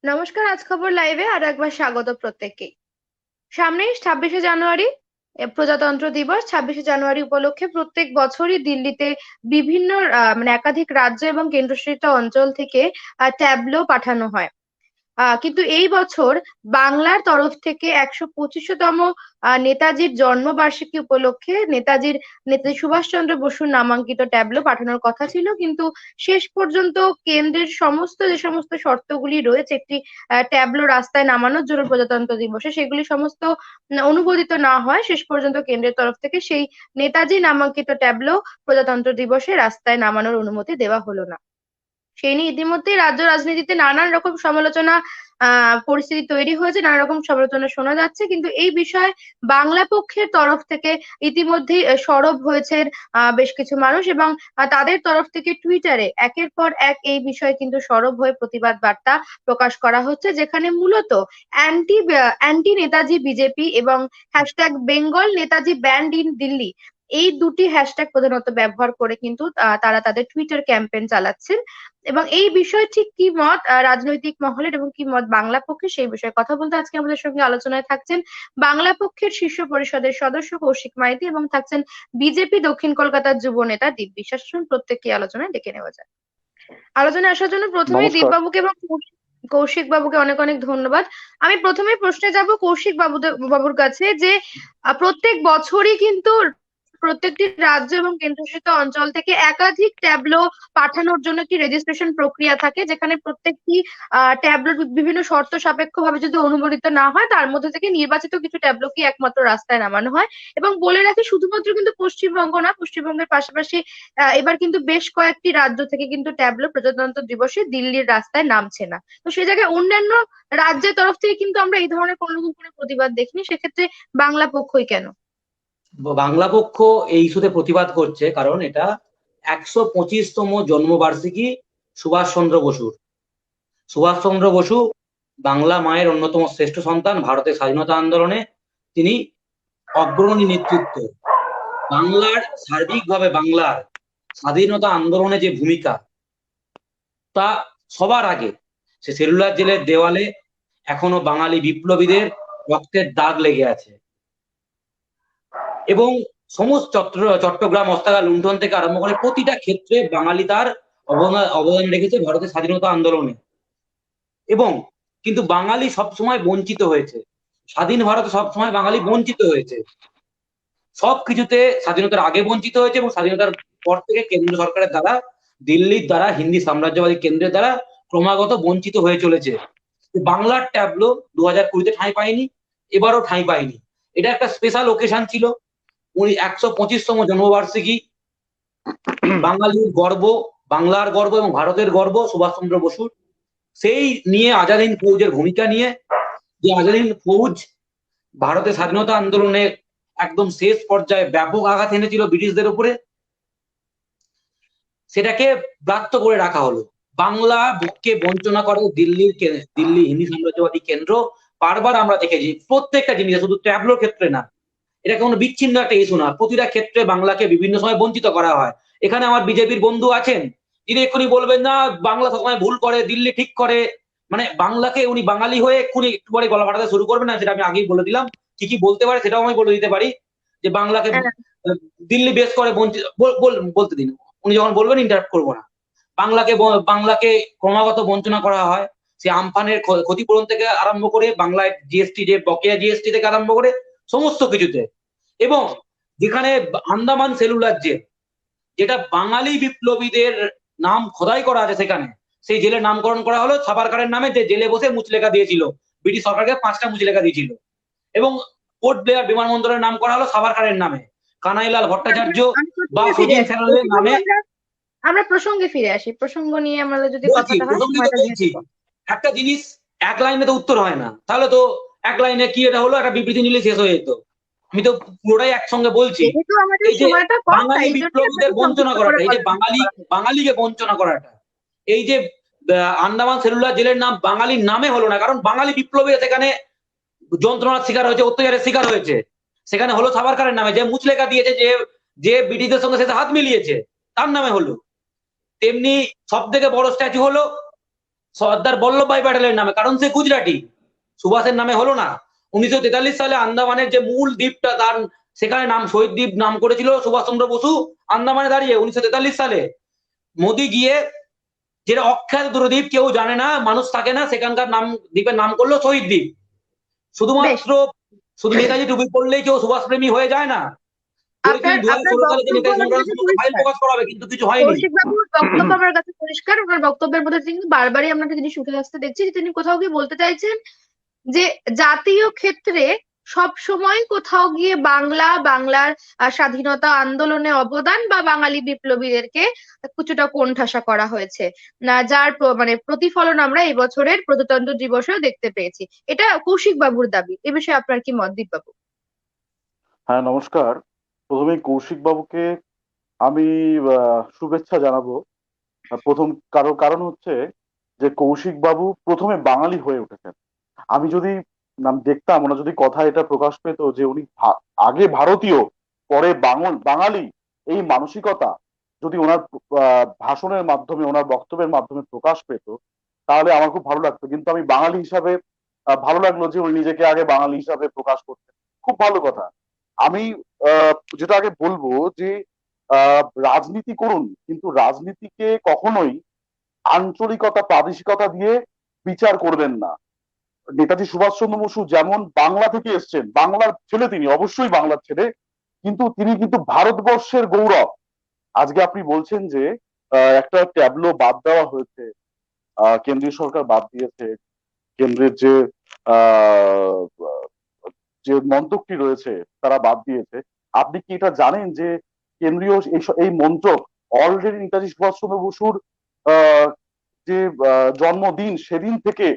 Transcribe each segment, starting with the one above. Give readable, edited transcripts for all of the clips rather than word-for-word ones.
নমস্কার, আজ খবর লাইভে আর একবার স্বাগত প্রত্যেককেই। সামনেই 26শে জানুয়ারি, প্রজাতন্ত্র দিবস। 26শে জানুয়ারি উপলক্ষে প্রত্যেক বছরই দিল্লিতে বিভিন্ন মানে একাধিক রাজ্য এবং কেন্দ্রশাসিত অঞ্চল থেকে ট্যাবলো পাঠানো হয়। কিন্তু এই বছর বাংলার তরফ থেকে 125তম নেতাজির জন্মবার্ষিকী উপলক্ষে নেতাজি সুভাষচন্দ্র বসুর নামাঙ্কিত ট্যাবলো পাঠানোর কথা ছিল, কিন্তু শেষ পর্যন্ত কেন্দ্রের যে সমস্ত শর্তগুলি রয়েছে একটি ট্যাবলো রাস্তায় নামানোর জন্য প্রজাতন্ত্র দিবসে, সেগুলি সমস্ত অনুমোদিত না হয়। শেষ পর্যন্ত কেন্দ্রের তরফ থেকে সেই নেতাজি নামাঙ্কিত ট্যাবলো প্রজাতন্ত্র দিবসে রাস্তায় নামানোর অনুমতি দেওয়া হলো না। সেই নিয়ে ইতিমধ্যেই রাজ্য রাজনীতিতে নানান রকম সমালোচনা পরিস্থিতি তৈরি হয়েছে, নানা রকম সমালোচনা শোনা যাচ্ছে, কিন্তু এই বিষয়ে বাংলা পক্ষের তরফ থেকে ইতিমধ্যেই সরব হয়েছেন বেশ কিছু মানুষ, এবং তাদের তরফ থেকে টুইটারে একের পর এক এই বিষয়ে কিন্তু সরব হয়ে প্রতিবাদ বার্তা প্রকাশ করা হচ্ছে, যেখানে মূলত অ্যান্টি অ্যান্টি নেতাজি বিজেপি এবং hashtag Bengal Netaji band in Delhi, এই দুটি হ্যাশট্যাগ প্রধানত ব্যবহার করে কিন্তু তারা তাদের টুইটার ক্যাম্পেইন চালাচ্ছেন। এবং এই বিষয়ে ঠিক কি মত রাজনৈতিক মহলের এবং কি মত বাংলা পক্ষে, সেই বিষয়ে কথা বলতে আজকে আমাদের সঙ্গে আলোচনায় থাকছেন বাংলা পক্ষের শীর্ষ পরিষদের সদস্য কৌশিক মাইতি, এবং থাকছেন বিজেপি দক্ষিণ কলকাতার যুব নেতা দীপ বিশ্বাস। আসুন প্রত্যেককে আলোচনায় ডেকে নেওয়া যায়। আলোচনায় আসার জন্য প্রথমেই দীপ নমস্কার। বাবুকে এবং কৌশিক বাবুকে অনেক অনেক ধন্যবাদ। আমি প্রথমেই প্রশ্নে যাব কৌশিক বাবুর কাছে, যে প্রত্যেক বছরই কিন্তু প্রত্যেকটি রাজ্য এবং কেন্দ্রশাসিত অঞ্চল থেকে একাধিক ট্যাবলো পাঠানোর জন্য একটি রেজিস্ট্রেশন প্রক্রিয়া থাকে, যেখানে প্রত্যেকটি ট্যাবলো বিভিন্ন শর্ত সাপেক্ষ ভাবে যদি অনুমোদিত না হয়, তার মধ্যে থেকে নির্বাচিত কিছু ট্যাবলোকে একমাত্র রাস্তায় নামানো হয়। এবং বলে রাখি, শুধুমাত্র কিন্তু পশ্চিমবঙ্গ না, পশ্চিমবঙ্গের পাশাপাশি এবার কিন্তু বেশ কয়েকটি রাজ্য থেকে কিন্তু ট্যাবলো প্রজাতন্ত্র দিবসে দিল্লির রাস্তায় নামছে না। তো সেই জায়গায় অন্যান্য রাজ্যের তরফ থেকে কিন্তু আমরা এই ধরনের কোনো রকম কোনো প্রতিবাদ দেখিনি, সেক্ষেত্রে বাংলা পক্ষই কেন? বাংলা পক্ষ এই ইস্যুতে প্রতিবাদ করছে কারণ এটা 125তম জন্মবার্ষিকী সুভাষচন্দ্র বসুর। সুভাষচন্দ্র বসু বাংলা মায়ের অন্যতম শ্রেষ্ঠ সন্তান। ভারতের স্বাধীনতা আন্দোলনে তিনি অগ্রণী নেতৃত্ব। সার্বিকভাবে বাংলার স্বাধীনতা আন্দোলনে যে ভূমিকা, তা সবার আগে সে সেলুলার জেলের দেওয়ালে এখনো বাঙালি বিপ্লবীদের রক্তের দাগ লেগে আছে। এবং সমস্ত চট্টগ্রাম অস্ত্রাগার লুণ্ঠন থেকে আরম্ভ করে প্রতিটা ক্ষেত্রে বাঙালি তার অবদান রেখেছে ভারতের স্বাধীনতা আন্দোলনে। এবং কিন্তু বাঙালি সবসময় বঞ্চিত হয়েছে, স্বাধীন ভারতে সবসময় বাঙালি বঞ্চিত হয়েছে। সবকিছুতে স্বাধীনতার আগে বঞ্চিত হয়েছে এবং স্বাধীনতার পর থেকে কেন্দ্র সরকারের দ্বারা, দিল্লির দ্বারা, হিন্দি সাম্রাজ্যবাদী কেন্দ্রের দ্বারা ক্রমাগত বঞ্চিত হয়ে চলেছে। বাংলার ট্যাবলো 2020-তে ঠাঁই পায়নি, এবারও ঠাঁই পায়নি। এটা একটা স্পেশাল ওকেশন ছিল, 125তম জন্মবার্ষিকী। বাঙালির গর্ব, বাংলার গর্ব এবং ভারতের গর্ব সুভাষচন্দ্র বসুর। সেই নিয়ে আজাদ হিন্দ ফৌজের ভূমিকা নিয়ে, যে আজাদ হিন্দ ফৌজ ভারতের স্বাধীনতা আন্দোলনে একদম শেষ পর্যায়ে ব্যাপক আঘাত এনেছিল ব্রিটিশদের উপরে, সেটাকে ব্রাত্য করে রাখা হলো। বাংলা বুককে বঞ্চনা করে দিল্লি হিন্দি সাম্রাজ্যবাদী কেন্দ্র। বারবার আমরা দেখেছি প্রত্যেকটা জিনিসে, শুধু ট্যাবলোর ক্ষেত্রে না, এটা কোনো বিচ্ছিন্ন একটা ইস্যু না, প্রতিটা ক্ষেত্রে বাংলাকে বিভিন্ন সময় বঞ্চিত করা হয়। এখানে আমার বিজেপির বন্ধু আছেন, তিনি এক্ষুনি বলবেন না বাংলা সবসময় ভুল করে, দিল্লি ঠিক করে। মানে বাংলাকে উনি বাঙালি হয়ে এক্ষুনি একটু পরে গলা ফাটাতে শুরু করবেন না, সেটা আমি আগেই বলে দিলাম। কি কি বলতে পারে সেটাও আমি বলে দিতে পারি, যে বাংলাকে হ্যাঁ। দিল্লি বেশ করে বঞ্চিত বলতে দিন। উনি যখন বলবেন ইন্টারাপ্ট করবো না। বাংলাকে ক্রমাগত বঞ্চনা করা হয়, সে আমফানের ক্ষতিপূরণ থেকে আরম্ভ করে, বাংলায় জিএসটি, যে বকেয়া জিএসটি থেকে আরম্ভ করে সমস্ত কিছুতে। এবং যেখানে আন্দামান সেলুলার জেল, যেটা বাঙালি বিপ্লবীদের নাম খোদাই করা আছে, সেখানে সেই জেলের নামকরণ করা হলো সাভারকারের নামে, যে জেলে বসে মুচলেখা দিয়েছিল, ব্রিটিশ সরকারকে 5টা মুচলেখা দিয়েছিল। এবং পোর্ট ব্লেয়ার বিমানবন্দরের নাম করা হলো সাভারকারের নামে, কানাইলাল ভট্টাচার্য আমি বা প্রসঙ্গে ফিরে সচিন আসি স্যারের কৌশিক বাবু, নামে। আমরা প্রসঙ্গে ফিরে আসি, প্রসঙ্গ নিয়ে আমাদের যদি বলছি, কথাটা হয়, প্রসঙ্গে তো সময়টা বলছি, যেহেতু একটা জিনিস এক লাইনে তো উত্তর হয় না, তাহলে তো এক লাইনে কি এটা হলো, একটা বিবৃতি নিলে শেষ হয়ে যেত। আমি তো পুরোটাই একসঙ্গে বলছি। যেহেতু আমাদের এই যে সময়টা কম, বাঙালি তাই জন্য বিপ্লবীদের আপনাকে বঞ্চনা সংক্ষিপ্ত করে করাটা, এই যে বলার চেষ্টা করা হয়েছে। বাঙালিকে বঞ্চনা করাটা, এই যে আন্দামান সেলুলার জেলের নাম বাঙালির নামে হলো না, কারণ বাঙালি বিপ্লবী সেখানে যন্ত্রণার শিকার হয়েছে, অত্যাচারের শিকার হয়েছে। সেখানে হলো সাভারকারের নামে, যে মুচলেখা দিয়েছে, যে যে ব্রিটিশদের সঙ্গে শেষে হাত মিলিয়েছে, তার নামে হলো। তেমনি সব থেকে বড় স্ট্যাচু হলো সর্দার বল্লভভাই প্যাটেলের নামে, কারণ সে গুজরাটি, সুভাষের নামে হলো না। 1943 সালে আন্দামানের যে মূল দ্বীপটা তার সেখানে নাম শহীদ দ্বীপ নাম করেছিল সুভাষচন্দ্র বসু আন্দামানে দাঁড়িয়ে 1943 সালে। মোদি গিয়ে যেটা অখ্যাত দুটো দ্বীপ, কেউ জানে না, মানুষ থাকে না, সেখানকার নাম দ্বীপের নাম করলো শহীদ দ্বীপ। বেশ, শুধু নেতাজি টুপি পড়লেই কেউ সুভাষ প্রেমী হয়ে যায় না। বলেছিলেন আপনার 2016 সালে যে বক্তব্য নেতাজি আমাদের সংগ্রাম কাছে ফাইল পরিষ্কার। প্রকাশ করা হবে, কিন্তু কিছু হয়নি। কৌশিক বাবুর বক্তব্য আমার কাছে পরিষ্কার। ওনার বক্তব্যের মধ্যে তিনি কিন্তু বারবারই আমরা জিনিস উঠে আসতে দেখছি যে তিনি কোথাও গিয়ে বলতে চাইছেন যে জাতীয় ক্ষেত্রে সব সময় কোথাও গিয়ে বাংলার স্বাধীনতা আন্দোলনে অবদান বা বাঙালি বিপ্লবীদেরকে কিছুটা কোণঠাসা করা হয়েছে, না যার মানে প্রতিফলন আমরা এই বছরের প্রজাতন্ত্র দিবসেও দেখতে পেয়েছি। এটা কৌশিক বাবুর দাবি। এ বিষয়ে আপনার কি মত, দীপ বাবু? হ্যাঁ, নমস্কার। প্রথমে কৌশিক বাবুকে আমি শুভেচ্ছা জানাবো। প্রথম কারণ হচ্ছে যে কৌশিক বাবু প্রথমে বাঙালি হয়ে উঠেছেন। আমি যদি নাম দেখতাম, ওনার যদি কথা এটা প্রকাশ পেত যে উনি আগে ভারতীয় পরে বাঙালি, এই মানসিকতা যদি ওনার ভাষণের মাধ্যমে, ওনার বক্তব্যের মাধ্যমে প্রকাশ পেত, তাহলে আমার খুব ভালো লাগতো। কিন্তু আমি বাঙালি হিসাবে ভালো লাগলো যে উনি নিজেকে আগে বাঙালি হিসাবে প্রকাশ করতেন। খুব ভালো কথা। আমি যেটা আগে বলবো যে রাজনীতি করুন, কিন্তু রাজনীতিকে কখনোই আঞ্চলিকতা প্রাদেশিকতা দিয়ে বিচার করবেন না। নেতাজি সুভাষচন্দ্র বসু যেমন বাংলা থেকে এসছেন, বাংলার ছেলে, তিনি অবশ্যই বাংলার ছেলে, কিন্তু তিনি কিন্তু ভারতবর্ষের গৌরব। আজকে আপনি বলছেন যে একটা ট্যাবলো বাদ দেওয়া হয়েছে, কেন্দ্রীয় সরকার বাদ দিয়েছে, কেন্দ্রের আহ যে মন্ত্রকটি রয়েছে তারা বাদ দিয়েছে। আপনি কি এটা জানেন যে কেন্দ্রীয় এই মন্ত্রক অলরেডি নেতাজি সুভাষচন্দ্র বসুর আহ, যে জন্মদিন সেদিন থেকে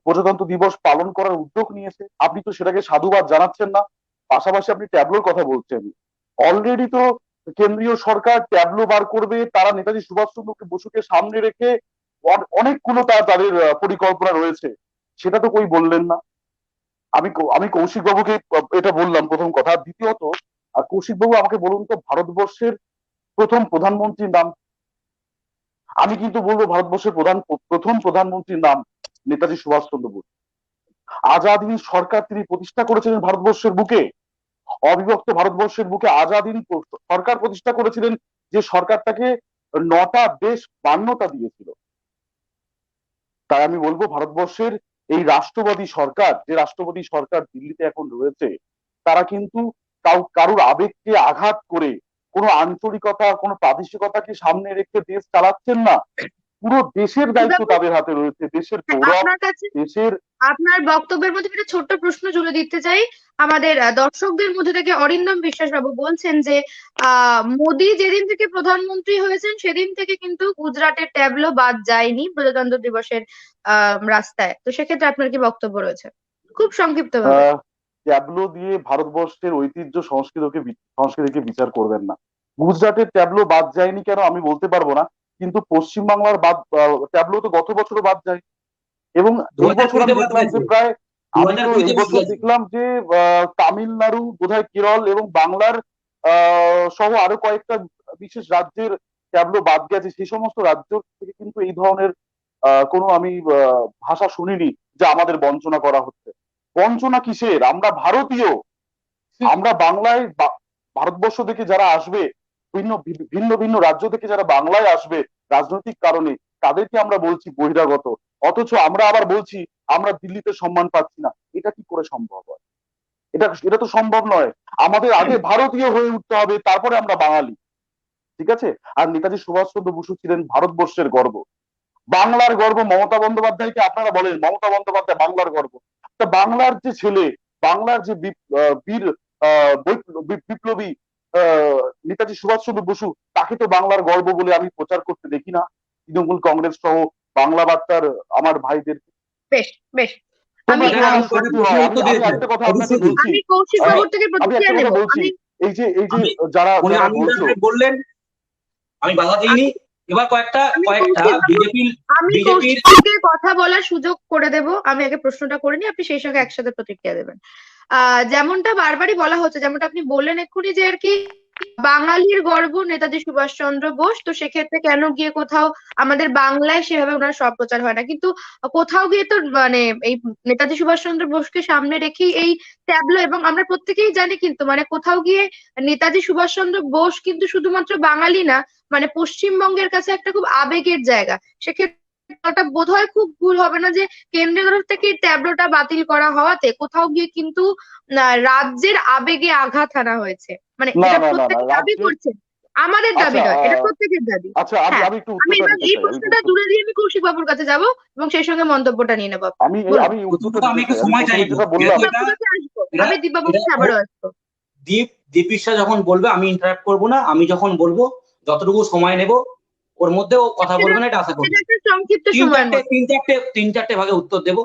প্রজাতন্ত্র দিবস পালন করার উদ্যোগ নিয়েছে? আপনি তো সেটাকে সাধুবাদ জানাচ্ছেন না, পাশাপাশি আপনি ট্যাবলোর কথা বলছেন। অলরেডি তো কেন্দ্রীয় সরকার ট্যাবলো বার করবে, তারা নেতাজি সুভাষচন্দ্র বসুকে সামনে রেখে অনেকগুলো তাদের পরিকল্পনা রয়েছে, সেটা তো কই বললেন না। আমি কৌশিক বাবুকে এটা বললাম, প্রথম কথা। দ্বিতীয়ত, কৌশিক বাবু আমাকে বলুন তো, ভারতবর্ষের প্রথম প্রধানমন্ত্রীর নাম। আমি কিন্তু বলবো ভারতবর্ষের প্রথম প্রধানমন্ত্রীর নাম নেতাজি সুভাষচন্দ্র বসু। আজাদ হিন্দ সরকার তিনি প্রতিষ্ঠা করেছিলেন ভারতবর্ষের বুকে, অবিভক্ত ভারতবর্ষের বুকে আজাদ হিন্দ সরকার প্রতিষ্ঠা করেছিলেন, যে সরকারটাকে 9টা দেশ মান্যতা দিয়েছিল। তাই আমি বলবো ভারতবর্ষের এই রাষ্ট্রবাদী সরকার, যে রাষ্ট্রবাদী সরকার দিল্লিতে এখন রয়েছে, তারা কিন্তু কারুর আবেগকে আঘাত করে, কোনো আঞ্চলিকতা, কোনো প্রাদেশিকতাকে সামনে রেখে দেশ চালাচ্ছেন না। পুরো দেশের দায়িত্ব তাদের হাতে রয়েছে, দেশের গৌরব, আপনার কাছে দেশের। আপনার বক্তব্যের মধ্যে একটা ছোট্ট প্রশ্ন জুড়ে দিতে চাই। আমাদের দর্শকদের মধ্যে থেকে অরিন্দম বিশ্বাস বাবু বলছেন যে মোদি যেদিন থেকে প্রধানমন্ত্রী হয়েছেন সেদিন থেকে কিন্তু গুজরাটের ট্যাবলো বাদ যায়নি প্রজাতন্ত্র দিবসের রাস্তায়। তো সেক্ষেত্রে আপনার কি বক্তব্য রয়েছে, খুব সংক্ষিপ্ত ভাবে? ট্যাবলো দিয়ে ভারতবর্ষের ঐতিহ্য সংস্কৃতিকে বিচার করবেন না। গুজরাটের ট্যাবলো বাদ যায়নি কেন আমি বলতে পারবো না, কিন্তু পশ্চিমবাংলার ট্যাবলো তো গত বছরও বাদ যায়। এবং এই বছর আমি দেখলাম যে প্রায়, আমি তো এই বছর দেখলাম যে তামিলনাড়ু, বোধহয় কেরল এবং বাংলার সহ আরো কয়েকটা বিশেষ রাজ্যের ট্যাবলো বাদ গেছে। সেই সমস্ত রাজ্য থেকে কিন্তু এই ধরনের কোনো আমি ভাষা শুনিনি যে আমাদের বঞ্চনা করা হচ্ছে। বঞ্চনা কিসের? আমরা ভারতীয়, আমরা বাংলায়, ভারতবর্ষ থেকে যারা আসবে, ভিন্ন ভিন্ন ভিন্ন রাজ্য থেকে যারা বাংলায় আসবে রাজনৈতিক কারণে, তাদেরকে আমরা বলছি বহিরাগত, অথচ আমরা আবার বলছি আমরা দিল্লিতে সম্মান পাচ্ছি না। এটা কি করে সম্ভব হয়? এটা তো সম্ভব নয়। আমাদের আগে ভারতীয় হয়ে উঠতে হবে, তারপরে আমরা বাঙালি। ঠিক আছে? আর নেতাজি সুভাষচন্দ্র বসু ছিলেন ভারতবর্ষের গর্ব, বাংলার গর্ব। মমতা বন্দ্যোপাধ্যায়কে আপনারা বলেন মমতা বন্দ্যোপাধ্যায় বাংলার গর্ব। তা বাংলার যে ছেলে, বাংলার যে বীর বিপ্লবী নেতাজি সুভাষচন্দ্র বসু, তাকে তো বাংলার গর্ব বলে আমি প্রচার করতে দেখি না তৃণমূল কংগ্রেস সহ বাংলা বার্তার আমার ভাইদের। বেশ, বেশ। আমি একটা কথা আপনাকে বলছি, আমি কৌশিক বাবুর থেকে আমি একটা প্রতিক্রিয়া কথা নেব। বলছি, এই যে যারা বলছো, বললেন, আমি বাধা দিইনি। এবার কয়েকটা বিজেপির কৌশিককে কথা বলার সুযোগ করে দেব। আমি আগে প্রশ্নটা করে নিই, আপনি সেই সঙ্গে একসাথে প্রতিক্রিয়া দেবেন। যেমনটা বারবারই বলা হচ্ছে, যেমনটা আপনি বললেন এক্ষুনি, যে আর কি বাঙালির গর্ব নেতাজি সুভাষচন্দ্র বোস, তো সেক্ষেত্রে কেন গিয়ে কোথাও আমাদের বাংলায় সেভাবে ওনার সম্প্রচার হয় না, কিন্তু কোথাও গিয়ে তো মানে এই নেতাজি সুভাষচন্দ্র বোসকে সামনে রেখেই এই ট্যাবলো, এবং আমরা প্রত্যেকেই জানি কিন্তু মানে কোথাও গিয়ে নেতাজি সুভাষচন্দ্র বোস কিন্তু শুধুমাত্র বাঙালি না, মানে পশ্চিমবঙ্গের কাছে একটা খুব আবেগের জায়গা। সেক্ষেত্রে ওটা বোধহয় খুব ভুল হবে না যে কেন্দ্রীয় তরফ থেকে এই ট্যাবলোটা বাতিল করা হওয়াতে কোথাও গিয়ে কিন্তু রাজ্যের আবেগে আঘাত আনা হয়েছে, মানে না যেটা না না না প্রত্যেকে দাবি রাজ্যের, করছে। আমাদের দাবি আচ্ছা নয়, এটা প্রত্যেকের দাবি। আচ্ছা আমি হ্যাঁ, আমি একটু আমি উত্তরটা এবার দিতে এই চাই, আমি একটু প্রশ্নটা উত্তর, দূরে দিয়ে আমি কৌশিক বাবুর কাছে যাব এবং সেই সঙ্গে মন্তব্যটা নিয়ে নেবো আপনার। আমি বলুন। আমি উত্তরটা প্রথমত আমি দিতে একটু চাই। আমি সময় প্রথমে চাইবো, যেটা যেহেতু বললাম, এটা বাবুর কাছে আসবো, এটা আমি দীপ বাবুর এটা কাছে আবারও আসবো। দীপ বিশ্বাস যখন বলবে আমি ইন্টারাপ্ট করবো না, আমি যখন বলবো যতটুকু সময় নেব ওর মধ্যে ও কথা সেটা বলবে না, এটা আশা করি। সেটা একটা সংক্ষিপ্ত তিন সময়ের চারটে মধ্যে। তিন চারটে তিন চারটে ভাগে উত্তর দেবো।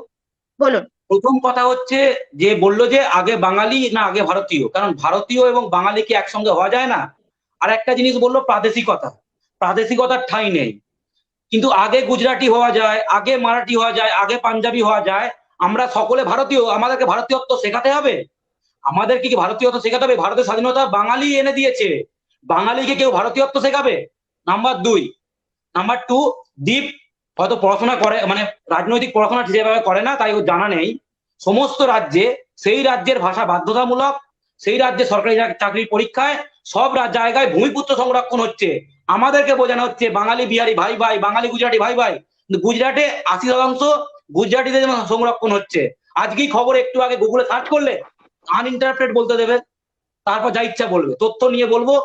বলুন। প্রথম কথা হচ্ছে, যে বললো যে আগে বাঙালি না আগে ভারতীয়, কারণ ভারতীয় এবং বাঙালি কি একসঙ্গে হওয়া যায় না। আর একটা জিনিস বললো প্রাদেশিকতা, প্রাদেশিকতার ঠাঁই নেই, কিন্তু আগে গুজরাটি হওয়া যায়, আগে মারাঠি হওয়া যায়, আগে পাঞ্জাবি হওয়া যায়। আমরা সকলে ভারতীয়, আমাদেরকে ভারতীয়ত্ব শেখাতে হবে। আমাদেরকে কি ভারতীয়ত্ব শেখাতে হবে? ভারতের স্বাধীনতা বাঙালি এনে দিয়েছে, বাঙালিকে কেউ ভারতীয়ত্ব শেখাবে? নাম্বার 2। নাম্বার 2, দীপ হয়তো পড়াশোনা করে, মানে রাজনৈতিক পড়াশোনা যেভাবে করে না, তাই ওর জানা নেই। সমস্ত রাজ্যে সেই রাজ্যের ভাষা বাধ্যতামূলক, সেই রাজ্যে সরকারি চাকরির পরীক্ষায় সব জায়গায় ভূমিপুত্র সংরক্ষণ হচ্ছে। আমাদেরকে বোঝানো হচ্ছে বাঙালি বিহারি ভাই ভাই, বাঙালি গুজরাটি ভাই ভাই, কিন্তু গুজরাটে 80% গুজরাটিদের সংরক্ষণ হচ্ছে। আজকেই খবর, একটু আগে গুগলে সার্চ করলে আনইন্টারপ্রেট বলতে দেবে, তারপর যা ইচ্ছা বলবে, তথ্য নিয়ে বলবো।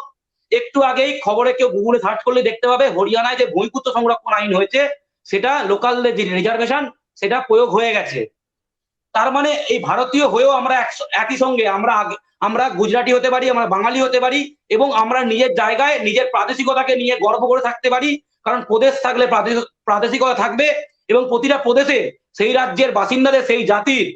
একটু আগেই খবরে কেউ গুগলে সার্চ করলে দেখতে পাবে হরিয়ানায় যে ভূমিপুত্র সংরক্ষণ আইন হয়েছে, সেটা লোকালদের যে রিজার্ভেশন সেটা প্রয়োগ হয়ে গেছে। তার মানে এই ভারতীয় হয়েও আমরা একই সঙ্গে আমরা গুজরাটি হতে পারি, আমরা বাঙালি হতে পারি, এবং আমরা নিজের জায়গায় নিজের প্রাদেশিকতাকে নিয়ে গর্ব করে থাকতে পারি। কারণ প্রদেশ থাকলে প্রাদেশিকতা থাকবে, এবং প্রতিটা প্রদেশে সেই রাজ্যের বাসিন্দাদের, সেই জাতির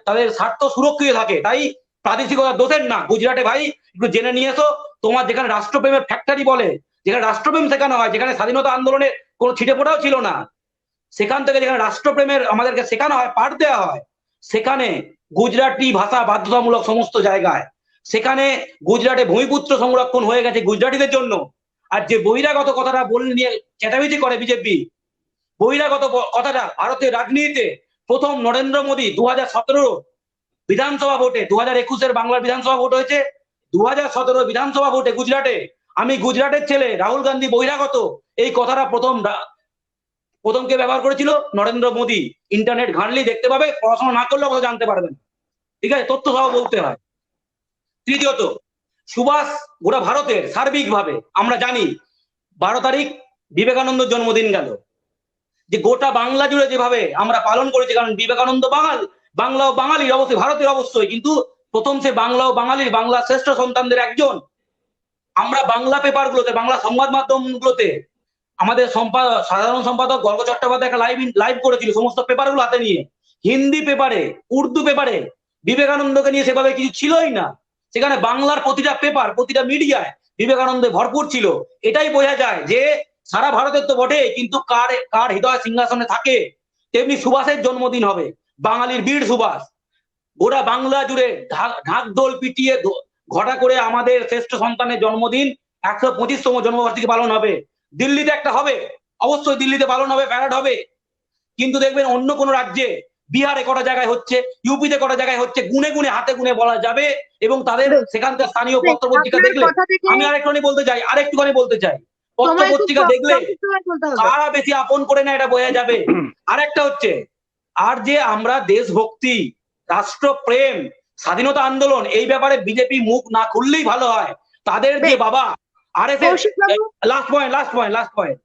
তাদের স্বার্থ সুরক্ষিত থাকে। তাই প্রাদেশিকতা দোষের না। গুজরাটে ভাই একটু জেনে নিয়ে এসো, তোমার যেখানে রাষ্ট্রপ্রেমের ফ্যাক্টরি বলে, যেখানে রাষ্ট্রপ্রেম শেখানো হয়, যেখানে স্বাধীনতা আন্দোলনে কোনো ছিটে ফোটাও ছিল না, সেখান থেকে যেখানে রাষ্ট্রপ্রেমের আমাদেরকে শেখানো হয়, পাঠ দেওয়া হয়, সেখানে গুজরাটি ভাষা বাধ্যতামূলক সমস্ত জায়গায়। সেখানে গুজরাটে ভূমিপুত্র সংরক্ষণ হয়ে গেছে গুজরাটিদের জন্য। আর যে বহিরাগত কথাটা বলে নিয়ে চেঁচামেচি করে বিজেপি, বহিরাগত কথাটা ভারতের রাজনীতিতে প্রথম নরেন্দ্র মোদী 2017 বিধানসভা ভোটে, 2021-এর বাংলার বিধানসভা ভোট হয়েছে, 2017 বিধানসভা ভোটে গুজরাটে, আমি গুজরাটের ছেলে, রাহুল গান্ধী বহিরাগত, এই কথাটা প্রথম কে ব্যবহার করেছিল? নরেন্দ্র মোদী। ইন্টারনেট ঘাঁটলেই দেখতে পাবে, পড়াশোনা না করলেও কথা জানতে পারবেন। ঠিক আছে, তথ্য সহ বলতে হয়। তৃতীয়ত, সুভাষ গোটা ভারতের সার্বিকভাবে আমরা জানি 12 তারিখ বিবেকানন্দের জন্মদিন গেল, যে গোটা বাংলা জুড়ে যেভাবে আমরা পালন করেছি, কারণ বিবেকানন্দ বাংলা ও বাঙালির, অবশ্যই ভারতের অবশ্যই, কিন্তু প্রথম সে বাংলা ও বাঙালির, বাংলা শ্রেষ্ঠ সন্তানদের একজন। আমরা বাংলা পেপার গুলোতে, বাংলা সংবাদ মাধ্যম গুলোতে, আমাদের সাধারণ সম্পাদক গর্গ চট্টোপাধ্যায় একটা লাইভ করেছিল সমস্ত পেপার গুলো হাতে নিয়ে। হিন্দি পেপারে, উর্দু পেপারে বিবেকানন্দকে নিয়ে সেভাবে কিছু ছিলই না। সেখানে বাংলার প্রতিটা পেপার, প্রতিটা মিডিয়ায় বিবেকানন্দে ভরপুর ছিল। এটাই বোঝা যায় যে সারা ভারতের তো বটে, কিন্তু কার কার হৃদয় সিংহাসনে থাকে, তেমনি সুভাষের জন্মদিন হবে, বাঙালির বীর সুভাষ। গোটা বাংলা জুড়ে ঢাকঢোল পিটিয়ে ঘটা করে আমাদের শ্রেষ্ঠ সন্তানের জন্মদিন 125তম জন্মবার্ষিকী পালন হবে। দিল্লিতে একটা হবে, অবশ্যই দিল্লিতে পালন হবে, প্যারেড হবে, কিন্তু দেখবেন অন্য কোনো রাজ্যে, বিহারে কটা জায়গায় হচ্ছে, ইউপিতে কটা জায়গায় হচ্ছে, গুনে গুনে হাতে গুনে বলা যাবে। এবং তাদের সেখানকার স্থানীয় পত্র পত্রিকা আপনার দেখলে, কথা থেকে আমি আরেকটুখানি বলতে চাই, পত্র সময় খুব পত্রিকা দেখলে সংক্ষিপ্ত করে বলতে হবে। কারা বেশি আপন করে না এটা বোঝা যাবে। আরেকটা হচ্ছে, আর যে আমরা দেশভক্তি, রাষ্ট্রপ্রেম, স্বাধীনতা আন্দোলন, এই ব্যাপারে বিজেপি মুখ না খুললেই ভালো হয়। তাদের যে বাবা আরএসএস, কৌশিক বাবু, লাস্ট পয়েন্ট,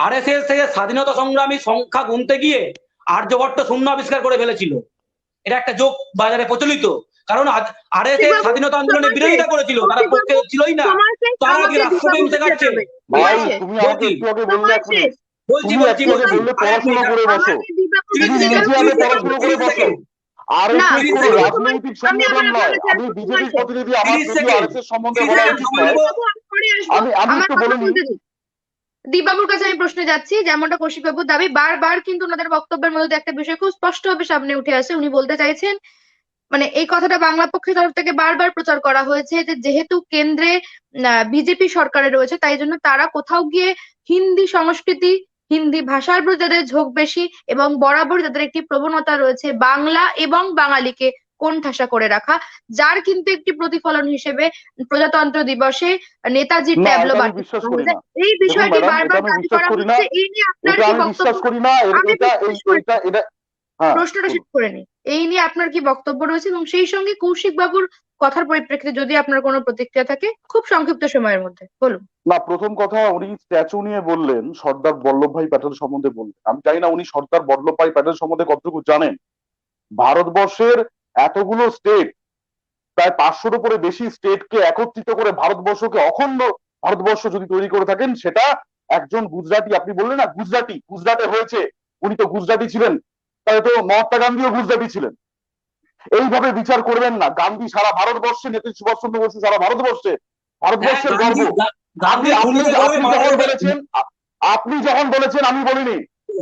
আরএসএস থেকে স্বাধীনতা সংগ্রামী সংখ্যা গুনতে গিয়ে আর্যভট্ট শূন্য আবিষ্কার করে ফেলেছিল। এটা একটা জোক বাজারে প্রচলিত, কারণ আরএসএস স্বাধীনতা আন্দোলনের বিরোধিতা করেছিল, তারা পক্ষে ছিলই না। তারা কি রাষ্ট্রপ্রেম শেখাচ্ছে? ভাই তুমি আমাকে একটু আগে বললে, এক মিনিট, তুমি একটু আগে বললে পড়াশোনা করে বসো, তুমি নিজে আগে পড়াশোনা করে বসো। আরএসএস কোনো রাজনৈতিক সংগঠন নয়। আমি বিজেপির প্রতিনিধি, আমার যদিও আরএসএস সম্বন্ধে বলা উচিত নয়। আমি একটু বলে নিই। দীপবাবুর কাছে আমি প্রশ্নে যাচ্ছি, যেমনটা কৌশিক বাবুর দাবি, বারবার কিন্তু ওনাদের বক্তব্যের মধ্যে একটা বিষয় খুব স্পষ্টভাবে সামনে উঠে আসে। উনি বলতে চাইছেন মানে এই কথাটা বাংলা পক্ষের তরফ থেকে বারবার প্রচার করা হয়েছে যে যেহেতু কেন্দ্রে বিজেপি সরকারে রয়েছে, তাই জন্য তারা কোথাও গিয়ে হিন্দি সংস্কৃতি, হিন্দি ভাষার প্রতি যাদের ঝোঁক বেশি এবং বরাবর যাদের একটি প্রবণতা রয়েছে বাংলা এবং বাঙালিকে কোণঠাসা করে রাখা, যার কিন্তু একটি প্রতিফলন হিসেবে প্রজাতন্ত্র দিবসে নেতাজির না, ট্যাবলো এটা আমি বাতিল বিশ্বাস করা করি হয়েছে। না। এই দেখুন বিষয়টি ম্যাডাম, এটা বারবার আমি দাবি বিশ্বাস করা করি না, হচ্ছে, এই নিয়ে আপনার এটা কি আমি বক্তব্য? বিশ্বাস করি না। আমি শেষ করে এটা হ্যাঁ, প্রশ্নটা শেষ বলুন। করে নিই। এই নিয়ে আপনার কি বক্তব্য রয়েছে এবং সেই সঙ্গে কৌশিক বাবুর কথার পরিপ্রেক্ষিতে যদি আপনার কোনো প্রতিক্রিয়া থাকে খুব সংক্ষিপ্ত সময়ের মধ্যে বলুন। না, প্রথম কথা, উনি স্ট্যাচু নিয়ে বললেন, সর্দার বল্লভভাই প্যাটেল সম্বন্ধে বললেন। আমি জানি না উনি সর্দার বল্লভভাই প্যাটেল সম্বন্ধে কতটুকু জানেন। ভারতবর্ষের এতগুলো স্টেট, প্রায় 500-র উপরে বেশি স্টেটকে একত্রিত করে ভারতবর্ষকে অখণ্ড ভারতবর্ষ যদি তৈরি করে থাকেন, সেটা একজন গুজরাটি, আপনি বললেন না গুজরাটে হয়েছে, উনি তো গুজরাটি ছিলেন, তাহলে তো মহাত্মা গান্ধীও গুজরাটি ছিলেন। এইভাবে বিচার করবেন না। গান্ধী সারা ভারতবর্ষে, নেতাজি সুভাষচন্দ্র বসু সারা ভারতবর্ষে, হ্যাঁ, ভারতবর্ষের গর্ব। আপনি গান্ধী আপনি খুনিতে করে আপনি মারা যখন গেছে। বলেছেন, আপনি যখন বলেছেন, আমি বলিনি।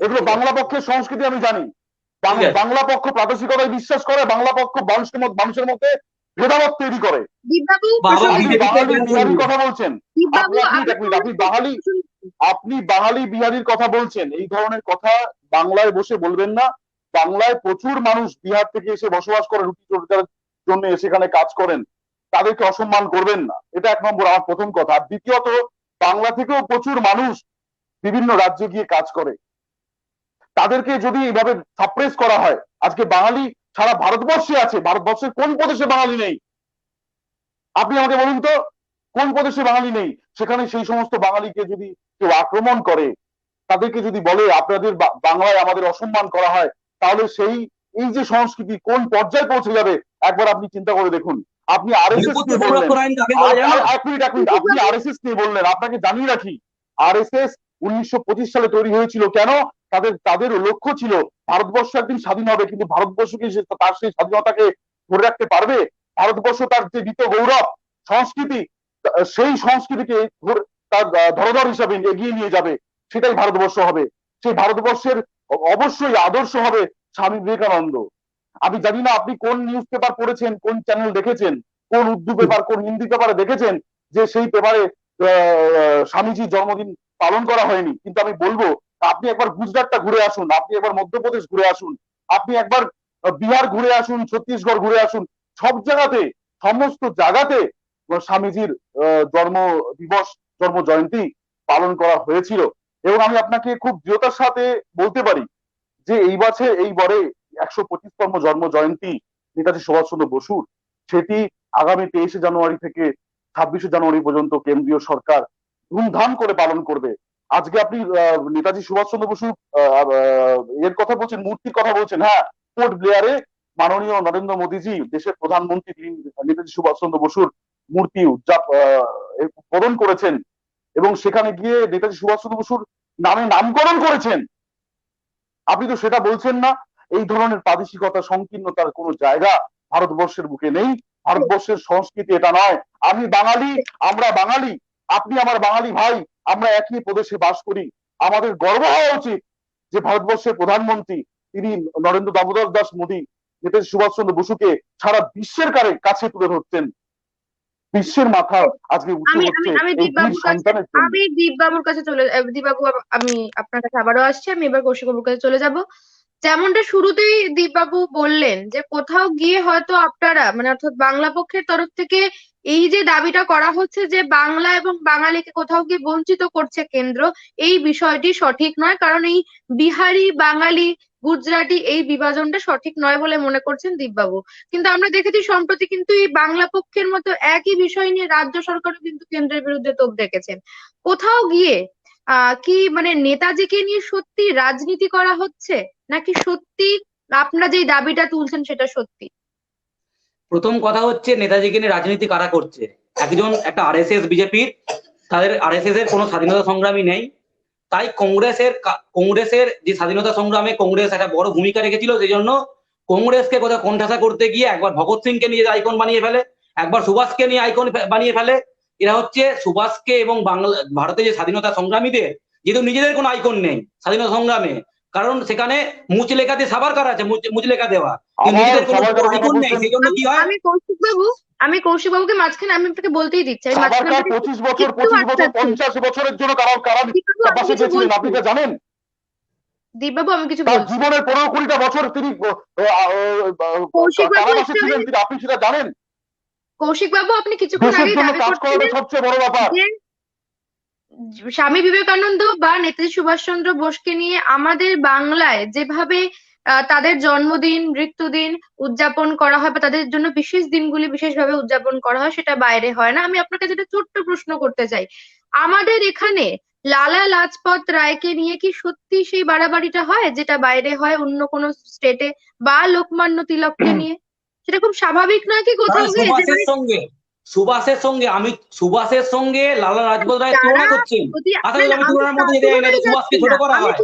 এগুলো বাংলা পক্ষের সংস্কৃতি, আমি জানি। ঠিক আছে। বাংলা পক্ষ প্রাদেশিকতায় বিশ্বাস করে, বাংলা পক্ষ মানুষের মধ্যে ভেদাভেদ তৈরি করে। দীপবাবু বাবা আপনি প্রসঙ্গে বিজেপিতে বাঙালি বিহারির কথা বলছেন। দীপবাবু আপনি এক মিনিট, আপনি বাঙালি বিহারির কথা বলছেন। এই ধরনের কথা বাংলায় বসে বলবেন না। বাংলায় প্রচুর মানুষ বিহার থেকে এসে বসবাস করে, রুটি রোজগারের জন্য সেখানে কাজ করেন, তাদেরকে অসম্মান করবেন না। এটা 1 নম্বর, আমার প্রথম কথা। আর দ্বিতীয়ত, বাংলা থেকেও প্রচুর মানুষ বিভিন্ন রাজ্যে গিয়ে কাজ করে, তাদেরকে যদি এইভাবে সাপ্রেস করা হয়, আজকে বাঙালি সারা ভারতবর্ষে আছে, ভারতবর্ষের কোন প্রদেশে বাঙালি নেই? আপনি আমাকে বলুন তো, কোন প্রদেশে বাঙালি নেই? সেখানে সেই সমস্ত বাঙালিকে যদি কেউ আক্রমণ করে, তাদেরকে যদি বলে আপনাদের বাংলায় আমাদের অসম্মান করা হয়, তাহলে এই যে সংস্কৃতি কোন পর্যায়ে পৌঁছে যাবে, একবার আপনি চিন্তা করে দেখুন। আপনি আরএসএস নেপথ্য নিয়ে বললেন, সংরক্ষণ আইন কাকে বলে জানো? এক মিনিট, আপনি আরএসএস নিয়ে বললেন। আপনাকে জানিয়ে রাখি, আরএসএস 1925 সালে তৈরি হয়েছিল। কেন? তাদের লক্ষ্য ছিল ভারতবর্ষ একদিন স্বাধীন হবে, কিন্তু ভারতবর্ষকে তার সেই স্বাধীনতাকে ধরে রাখতে পারবে? ভারতবর্ষ তার যে নিত গৌরব সংস্কৃতি, সেই সংস্কৃতিকে তার ধরোধর হিসাবে এগিয়ে নিয়ে যাবে, সেটাই ভারতবর্ষ হবে। সেই ভারতবর্ষের অবশ্যই আদর্শ হবে স্বামী বিবেকানন্দ। আমি জানি না আপনি কোন নিউজ পেপার পড়েছেন, কোন চ্যানেল দেখেছেন, কোন উর্দু পেপার, কোন হিন্দি পেপারে দেখেছেন যে সেই পেপারে স্বামীজির জন্মদিন পালন করা হয়নি। কিন্তু আমি বলবো, আপনি একবার গুজরাটটা ঘুরে আসুন, আপনি একবার মধ্যপ্রদেশ ঘুরে আসুন, আপনি একবার বিহার ঘুরে আসুন, ছত্তিশগড় ঘুরে আসুন। সব জায়গাতে, সমস্ত জায়গাতে স্বামীজির জন্ম দিবস, জন্ম জয়ন্তী পালন করা হয়েছিল। এবং আমি আপনাকে খুব দৃঢ়তার সাথে বলতে পারি যে এইবারে 125তম জন্ম জয়ন্তী নেতাজি সুভাষচন্দ্র বসুর, সেটি আগামী 23শে জানুয়ারি থেকে 26শে জানুয়ারি পর্যন্ত কেন্দ্রীয় সরকার ধুমধাম করে পালন করবে। আজকে আপনি নেতাজি সুভাষচন্দ্র বসু এর কথা বলছেন, মূর্তির কথা বলছেন। হ্যাঁ, পোর্ট ব্লেয়ারে মাননীয় নরেন্দ্র মোদীজি, দেশের প্রধানমন্ত্রী, তিনি নেতাজি সুভাষচন্দ্র বসুর মূর্তি উদ্বোধন করেছেন এবং সেখানে গিয়ে নেতাজি সুভাষচন্দ্র বসুর নামে নামকরণ করেছেন। আপনি তো সেটা বলছেন না। এই ধরনের প্রাদেশিকতা, সংকীর্ণতার কোনো জায়গা ভারতবর্ষের বুকে নেই। ভারতবর্ষের সংস্কৃতি এটা নয়। আমি বাঙালি, আমরা বাঙালি, আপনি আমার বাঙালি ভাই, আমরা একই প্রদেশে বাস করি। আমাদের গর্ব হওয়া উচিত যে ভারতবর্ষের প্রধানমন্ত্রী, তিনি নরেন্দ্র দামোদর দাস মোদী নেতাজি সুভাষচন্দ্র বসুকে সারা বিশ্বের কাছে তুলে ধরছেন। বিশ্বের মাথা আজকে উঁচু হচ্ছে এই বীর সন্তানের জন্য। আমি দীপবাবুর কাছে দীপবাবু, আমি আপনার কাছে আবারও আসছি। আমি এবার কৌশিক বাবুর কাছে চলে যাব। যেমনটা শুরুতেই দীপবাবু বললেন যে কোথাও গিয়ে হয়তো আপনারা, মানে অর্থাৎ বাংলা পক্ষের তরফ থেকে এই যে দাবিটা করা হচ্ছে যে বাংলা এবং বাঙালিকে কোথাও গিয়ে বঞ্চিত করছে কেন্দ্র, এই বিষয়টি সঠিক নয়। কারণ এই বিহারি, বাঙালি, গুজরাটি এই বিভাজনটা সঠিক নয় বলে মনে করছেন দীপবাবু। কিন্তু আমরা দেখেছি সম্প্রতি কিন্তু এই বাংলা পক্ষের মতো একই বিষয় নিয়ে রাজ্য সরকারও কিন্তু কেন্দ্রের বিরুদ্ধে তোপ দেখেছেন। কোথাও গিয়ে কি মানে নেতাজিকে নিয়ে সত্যি রাজনীতি করা হচ্ছে, নাকি সত্যি আপনারা যে দাবিটা তুলছেন সেটা সত্যি? প্রথম কথা হচ্ছে, নেতাজিকে নিয়ে রাজনীতি কারা করছে? একটা আরএসএস বিজেপির, তাদের আরএসএস এর কোনো স্বাধীনতা সংগ্রামী নেই। তাই কংগ্রেসের যে স্বাধীনতা সংগ্রামে কংগ্রেস একটা বড় ভূমিকা রেখেছিল, সেই জন্য কংগ্রেসকে কোথাও কোণঠাসা করতে গিয়ে একবার ভগৎ সিংকে নিয়ে আইকন বানিয়ে ফেলে, একবার সুভাষকে নিয়ে আইকন বানিয়ে ফেলে। এরা হচ্ছে সুভাষকে এবং ভারতের যে স্বাধীনতা সংগ্রামীদের, যেহেতু নিজেদের কোনো আইকন নেই স্বাধীনতা সংগ্রামে, কারণ সেখানে মুচলেখা দিয়ে সাবারকার আছে, মুচলেখা দেওয়া, কিন্তু আবার নিজেদের কোনো সাবারকারের কথা আইকন নেই, বলছেন। সেই জন্য কি হয়? আমি কৌশিক বাবুকে মাঝখানে আমি আপনাকে বলতেই দিচ্ছি, আমি মাঝখানে সাবারকার আপনাকে 25 বছর একটু 25 বছর আটকাচ্ছি। 50 বছরের জন্য কারাবাসে দীপবাবু আমি কিছু গেছিলেন, বলছি, আপনি কি জানেন? দীপবাবু আমি কিছু তার বলছি। জীবনের 15-20টা বছর তিনি কৌশিক বাবু কারাবাসে ছিলেন, তিনি আপনি সেটা জানেন? কৌশিক বাবু আপনি কিছুক্ষণ দেশের আগেই জন্য দাবি কাজ করাটা করছিলেন সবচেয়ে বড় ব্যাপার। যে স্বামী বিবেকানন্দ বা নেতাজি সুভাষচন্দ্র বোসকে নিয়ে আমাদের বাংলায় যেভাবে তাদের জন্মদিন, মৃত্যুদিন উদযাপন করা হয় বা তাদের জন্য বিশেষ দিনগুলি বিশেষভাবে উদযাপন করা হয়, সেটা বাইরে হয় না। আমি আপনাকে যেটা ছোট্ট প্রশ্ন করতে চাই, আমাদের এখানে লালা লাজপত রায়কে নিয়ে কি সত্যি সেই বাড়াবাড়িটা হয় যেটা বাইরে হয় অন্য কোনো স্টেটে, বা লোকমান্য তিলককে নিয়ে? সেটা খুব স্বাভাবিক নয় কি কোথাও গিয়ে যে সুভাষের সঙ্গে লালা লাজপত রায়ের যারা, তুলনা করছেন? যদি আচ্ছা আমি আমি তুলনার মধ্যে যেতে চাই না, তুলনায় সুভাষকে যাচ্ছি ছোট না, করা হয়,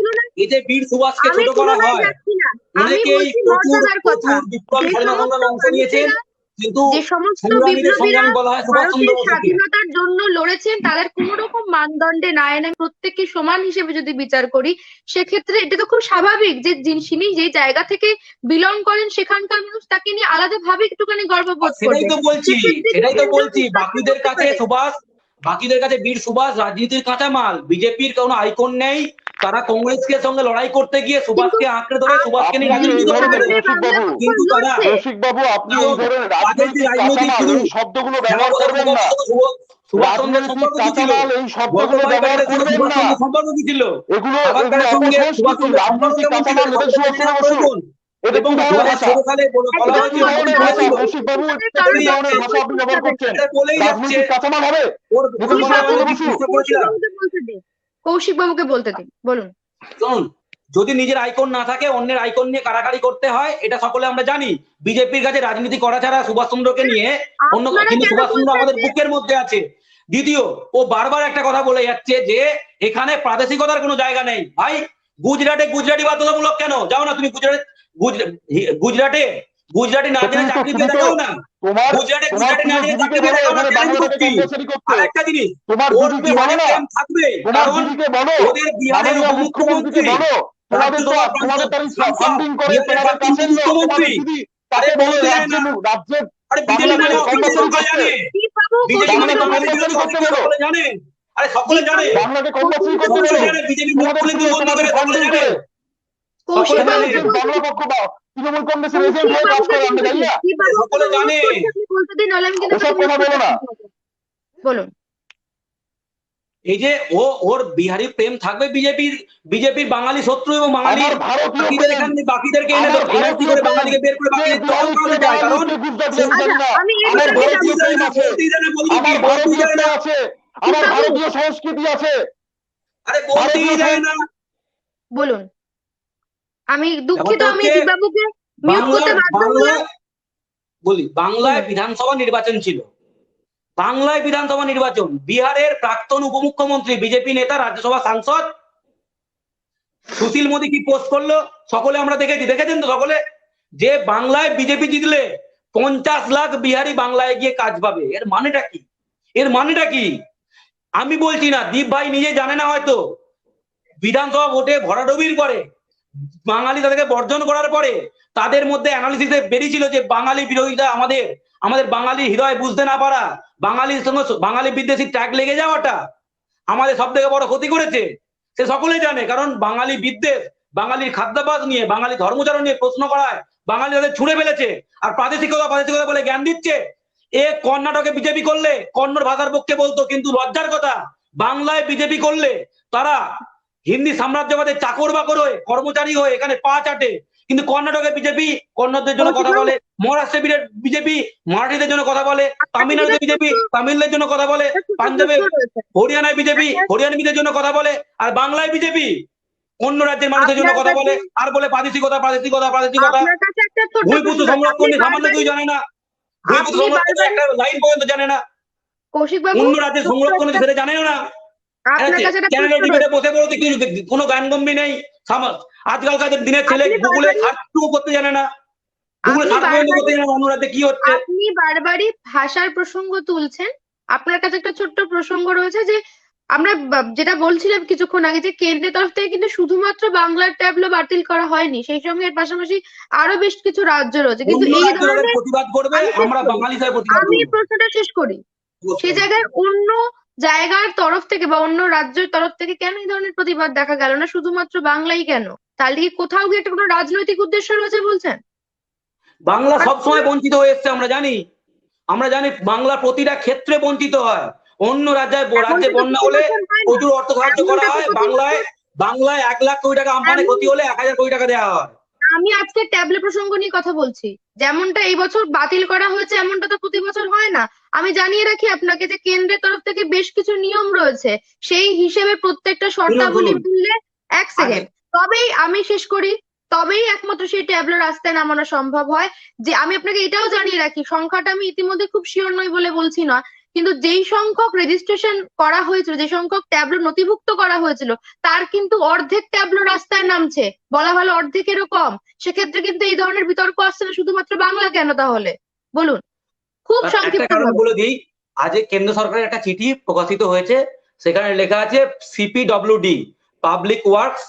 এই যে বীর সুভাষকে আমি ছোট করা তুলনায় হয়। যাচ্ছি না, আমি অনেকেই বলছি প্রচুর মর্যাদার কথা। প্রচুর বিপ্লবী যে স্বাধীনতা সমস্ত সংগ্রামে অংশ নিয়েছেন, মানুষেরা, কিন্তু যে সমস্ত সংগ্রামীদের বিপ্লবীরা সংগ্রামী বলা হয় সুভাষচন্দ্র ভারতের বোসকে। স্বাধীনতার জন্য লড়েছেন, তাদের কোন রকম মানদণ্ডে না এনে প্রত্যেককে সমান হিসেবে যদি বিচার করি, সেক্ষেত্রে এটা তো খুব স্বাভাবিক যে যিনি যে জায়গা থেকে বিলং করেন সেখানকার মানুষ তাকে নিয়ে আলাদা ভাবে একটুখানি গর্ববোধ সেটাই করবে। তো বলছি, সেক্ষেত্রে সেটাই তো কেন্দ্র বলছি, বিভাগকে বলতে পারে। বাকিদের কাছে বীর সুভাষ রাজনীতির কাঁচামাল, বিজেপির কোনো আইকন নেই। তারা কংগ্রেসকে সঙ্গে লড়াই করতে গিয়ে কিন্তু সুভাষকে আঁকড়ে ধরে সুভাষকে আপনি নিয়ে কি এই রাজনীতি করতে ধরনের পেরে, আমাদের বাংলা পক্ষ কিন্তু তারা লড়ছে। কৌশিক বাবু, আপনি এই ধরনের তাদের যে রাজনৈতিক রাজনৈতিক কাঁচামাল গুরু এই শব্দগুলো ব্যবহার শ্যামাপ্রসাদ করবেন না। মুখোপাধ্যায় সুভাষচন্দ্রের রাজনৈতিক সম্পর্ক কি ছিল? কাঁচামাল এই শব্দগুলো বল্লভভাই ব্যবহার প্যাটেলের সঙ্গে করবেন না। সুভাষচন্দ্রের সম্পর্ক কি ছিল? এগুলো সাভারকারের সঙ্গে অপসংস্কৃতি, সুভাষচন্দ্রের সম্পর্ক রাজনৈতিক কেমন ছিল? কাঁচামাল, নেতাজি সম্পর্ক সুভাষচন্দ্র চেনা বসু। প্রয়োজন। এটা এবং কি ধরনের ভাষা? 2016 সালে বলা এটা একদম কি হয়েছিল, ধরনের মর্যাদার ভাষা বলেছিল, কৌশিক বাবু? কারোর কি বলেই ধরনের যাচ্ছে, ভাষা আপনি ব্যবহার করছেন? বলেই যাচ্ছে রাজনৈতিক কাঁচামাল হবে? ওর নেতাজি কৌশিক সুভাষচন্দ্র আমি বসু। চেষ্টা কৌশিক করেছিলাম। বাবুকে বলতে দিন, কৌশিক বাবুকে বলতে দিন, বলুন। শুনুন, যদি নিজের আইকন না থাকে অন্যের আইকন নিয়ে কাড়াকাড়ি করতে হয়, এটা সকলে আমরা জানি। বিজেপির কাছে রাজনীতি করা ছাড়া সুভাষচন্দ্রকে নিয়ে অন্য, আপনারা কিন্তু কেন সুভাষচন্দ্র বলছেন আমাদের যে বুকের মধ্যে আছে। দ্বিতীয়, ও বারবার একটা কথা বলে যাচ্ছে যে এখানে প্রাদেশিকতার কোনো জায়গা নেই। ভাই, গুজরাটে গুজরাটি বাধ্যতামূলক কেন? যাও না তুমি গুজরাটে গুজরাটি না জেনে চাকরি পেয়ে দেখাও না। তোমার গুজরাটে তোমার গুজরাটি না প্রিয় জেনে দিদিকে চাকরি পেয়ে বলো দেখাও না, এখানে চ্যালেঞ্জ বাংলাটাকে করছি। কম্পালসারি করতে। আর একটা জিনিস, তোমার ওর দিদিকে বলো বিহারের না, প্রেম থাকবে, তোমার কারণ দিদিকে বলো, ওদের বিহারের মাননীয় মুখ্যমন্ত্রীকে উপমুখ্যমন্ত্রী, বলো, তোমাদের তো রাজ্যসভা তোমাদের তার সাংসদ, ফান্ডিং করে, বিহারের তোমাদের প্রাক্তন কাছের লোক, মুখ্যমন্ত্রী। তোমাদের দিদি, আরে তাকে বলো বলতে যায় রাজ্যে না, রাজ্যে আরে বিজেপি বাংলাকে মানে অখিল কম্পালসারি সকলে করতে। জানে, দীপবাবু বিজেপি মানে বাংলাকে বাঙালি কম্পালসারি করতে বিরোধী বলো, সকলে জানে। আরে সকলে জানে, বাংলাকে কম্পালসারি করতে সকলে বলো। জানে, বিজেপি মুখ তোমাদের খুলে প্রিয়, দুর্গন্ধ তোমাদের করে, সকলে ফান্ডিং জানে, করে, কৌশিক সকলে তোমাদের জানে, বাবুকে যে বলতে বাংলা দিন, পক্ষ বা তৃণমূল কংগ্রেসের এজেন্ট কৌশিক হয়ে কাজ বাবুকে করে, আমরা বলতে জানি দিন। না? দীপবাবু সকলে আপনাকে জানে। অনুরোধ করছি, আপনি বলতে দিন, নাহলে আমি কিন্তু ওসব আপনাকে কথা মিউট বলো করতে না। বাধ্য হবো। বলুন। এই যে ওর বিহারি প্রেম থাকবে বিজেপির, বিজেপির বাঙালি শত্রু এবং আমার বাঙালির ভারতীয় বাকিদের প্রেম, এখানে বাকিদেরকে এনে আমার এনআরসি ভারতীয় করে প্রেম, বাঙালিকে বের করে কে বাকি বিহারি, কে কারণ বাঙালি, কারণ কে গুজরাটি আমি জানি আচ্ছা, না। আমি এই আমার বিষয়ে ভারতীয় জানতে প্রেম চাই, আছে, বলতেই জানে, বলবি কি? আমার বলতেই ভারতীয় জানে প্রেম না। আছে, আমার দীপবাবু ভারতীয় সংস্কৃতি আছে, আরে বলতেই ভারতীয় যায় না। বলুন। আমি দুঃখিত, ব্যাপারটা আমি হচ্ছে দীপবাবুকে মিউট করতে বাধ্য বাংলা হলাম। বলি, বাংলায় বলুন। বিধানসভা নির্বাচন ছিল, বাংলায় বিধানসভা নির্বাচন, বিহারের প্রাক্তন উপমুখ্যমন্ত্রী বিজেপি নেতা রাজ্যসভা সাংসদ সুশীল মোদী কি পোস্ট করলো সকলে আমরা দেখেছেন তো সকলে, যে বাংলায় বিজেপি জিতলে 50 লাখ বিহারি বাংলায় গিয়ে কাজ পাবে। এর মানেটা কি? এর মানেটা কি? আমি বলছি না, দীপ ভাই নিজে জানে না হয়তো। বিধানসভা ভোটে ভরাডুবির পরে বাঙালি তাদেরকে বর্জন করার পরে তাদের মধ্যে অ্যানালিসিসে বেরিয়েছিল যে বাঙালি বিরোধিতা, আমাদের বাঙালি হৃদয় বুঝতে না পারা, বাঙালির সঙ্গে বাঙালি বিদ্বেষী ট্যাগ লেগে যাওয়াটা আমাদের সব থেকে বড় ক্ষতি করেছে। সে সকলেই জানে, কারণ বাঙালি বিদ্বেষ, বাঙালির খাদ্যাভ্যাস নিয়ে, বাঙালি ধর্মচারণ নিয়ে প্রশ্ন করায় বাঙালি তাদের ছুঁড়ে ফেলেছে, আর প্রাদেশিকতা বলে জ্ঞান দিচ্ছে। এ কর্ণাটকে বিজেপি করলে কন্নড় ভাষার পক্ষে বলতো, কিন্তু লজ্জার কথা, বাংলায় বিজেপি করলে তারা হিন্দি সাম্রাজ্যবাদের চাকর বাকর হয়ে, কর্মচারী হয়ে এখানে পা চাটে। কিন্তু কর্ণাটকে বিজেপি কন্নড়দের জন্য কথা বলে, মহারাষ্ট্রে বিজেপি মারাঠিদের জন্য কথা বলে, তামিলনাড়ুতে বিজেপি তামিলদের জন্য কথা বলে, পাঞ্জাবে হরিয়ানায় বিজেপি হরিয়ানাবিদের জন্য কথা বলে, আর বাংলায় বিজেপি অন্য রাজ্যের মানুষের জন্য কথা বলে, আর বলে প্রাদেশিকতা। আপনার কাছে একটা ছোট্ট ভূমিপুত্র প্রশ্ন, সংরক্ষণ আপনি নিয়ে সামান্য বারবারই কেউ জানে না, ভূমিপুত্র আপনি সংরক্ষণের বারবারই একটা লাইন পর্যন্ত জানে না, কৌশিক বাবু অন্য রাজ্যের সংরক্ষণ সেটা জানেও না। আপনার কাছে একটা চ্যানেলের প্রশ্ন ডিবেটে রয়েছে। বসে বলতে কোনো জ্ঞানগম্ভীর নেই। আজকালকার দিনের ছেলে আপনি গুগলে বারবারই সার্চ করতে জানে না, গুগলে আপনি সার্চ পর্যন্ত করতে বারবারই জানে না অন্য রাজ্যে কি হচ্ছে। আপনি বারবারই ভাষার প্রসঙ্গ তুলছেন। আপনার কাছে একটা ছোট্ট প্রসঙ্গ রয়েছে যে আমরা যেটা বলছিলাম কিছুক্ষণ আগে যে কেন্দ্রের তরফ থেকে কিন্তু শুধুমাত্র বাংলার ট্যাবলো বাতিল করা হয়নি, সেই সঙ্গে এর পাশাপাশি আরো বেশ কিছু রাজ্য রয়েছে, কিন্তু অন্য এই রাজ্য তাদের ধরনের, প্রতিবাদ করবে, আমি শেষ আমরা করি, বাঙালি হিসেবে প্রতিবাদ আমি এই করবো। প্রশ্নটা শেষ করি, সেই অবশ্যই। জায়গায় অন্য জায়গার তরফ থেকে বা অন্য রাজ্যের তরফ থেকে কেন এই ধরনের প্রতিবাদ দেখা গেল না, শুধুমাত্র বাংলাই কেন? তাহলে কি কোথাও গিয়ে একটা কোনো রাজনৈতিক উদ্দেশ্য রয়েছে বলছেন? বাংলা আর সবসময় বঞ্চিত হয়ে এসছে, আমরা জানি। আমরা জানি বাংলা প্রতিটা ক্ষেত্রে বঞ্চিত হয়। অন্য রাজ্যে এমনটা তো বন্যা প্রতি হলে বছর হয় না, প্রচুর অর্থ সাহায্য করা এমনটা তো হয়, প্রতি বাংলায় বছর বাংলায় 1,00,000 কোটি টাকা আমফানে এমন, ক্ষতি হলে 1,000 কোটি টাকা দেওয়া হয়। আমি আজকে ট্যাবলে প্রসঙ্গ নিয়ে কথা বলছি। যেমনটা এই বছর বাতিল করা হয়েছে এমনটা তো প্রতি বছর হয় না। আমি জানিয়ে রাখি আপনাকে যে কেন্দ্রের তরফ থেকে বেশ কিছু নিয়ম রয়েছে, সেই হিসেবে প্রত্যেকটা শুনুন শর্তাবলী শুনুন মিললে, এক আগে সেকেন্ড, তবেই আমি শেষ করি, তবেই একমাত্র সেই ট্যাবলো রাস্তায় নামানো সম্ভব হয়। যে আমি আপনাকে এটাও জানিয়ে রাখি, সংখ্যাটা আমি ইতিমধ্যে খুব শিওর নই বলে বলছি না, কিন্তু যেই সংখ্যক রেজিস্ট্রেশন করা হয়েছিল, যে সংখ্যক ট্যাবলো নথিভুক্ত করা হয়েছিল, তার কিন্তু অর্ধেক ট্যাবলো রাস্তায় নামছে, বলা ভালো অর্ধেকেরও কম। সেক্ষেত্রে কিন্তু এই ধরনের বিতর্ক আসছে না, শুধুমাত্র বাংলা কেন তাহলে বলুন, খুব তার একটা সংক্ষিপ্ত কারণ ভাবে। বলে দিই। আজ কেন্দ্র সরকারের একটা চিঠি প্রকাশিত হয়েছে, সেখানে লেখা আছে সিপিডব্লিউডি পাবলিক ওয়ার্কস,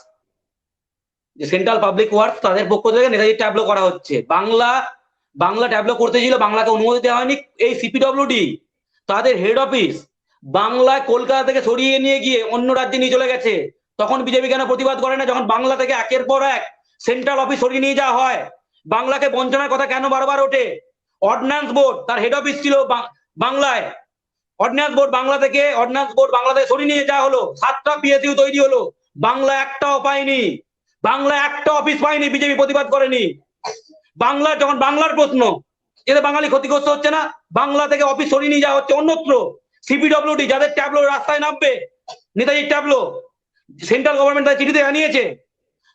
যে সেন্ট্রাল পাবলিক ওয়ার্কস, তাদের পক্ষ থেকে নেতাজি ট্যাবলো করা হচ্ছে। বাংলা ট্যাবলো করতে ছিল, বাংলাকে অনুমতি দেওয়া হয়নি। এই সিপিডব্লিউডি তাদের হেড অফিস বাংলায় কলকাতা থেকে সরিয়ে নিয়ে গিয়ে অন্য রাজ্যে নিয়ে চলে গেছে। তখন বিজেপি কেন প্রতিবাদ করে না? যখন বাংলা থেকে একের পর এক সেন্ট্রাল অফিস সরিয়ে নিয়ে যাওয়া হয়, বাংলাকে বঞ্চনার কথা কেন বারবার ওঠে? অর্ডিন্যান্স বোর্ড তার হেড অফিস ছিল বাংলায়। অর্ডিন্যান্স বোর্ড বাংলাদেশ সরিয়ে নিয়ে যাওয়া হলো, 7টা পিএসইউ তৈরি হলো, বাংলা একটাও পায়নি, বাংলা একটা অফিস পায়নি, বিজেপি প্রতিবাদ করেনি। যখন বাংলার প্রশ্ন, এতে বাঙালি ক্ষতিগ্রস্ত হচ্ছে না? বাংলা থেকে অফিস সরিয়ে নিয়ে যাওয়া হচ্ছে অন্যত্র। সিপিডব্লিউডি যাদের ট্যাবলো রাস্তায় নামবে, নেতাজির ট্যাবলো, সেন্ট্রাল গভর্নমেন্ট তাদের চিঠিতে জানিয়েছে,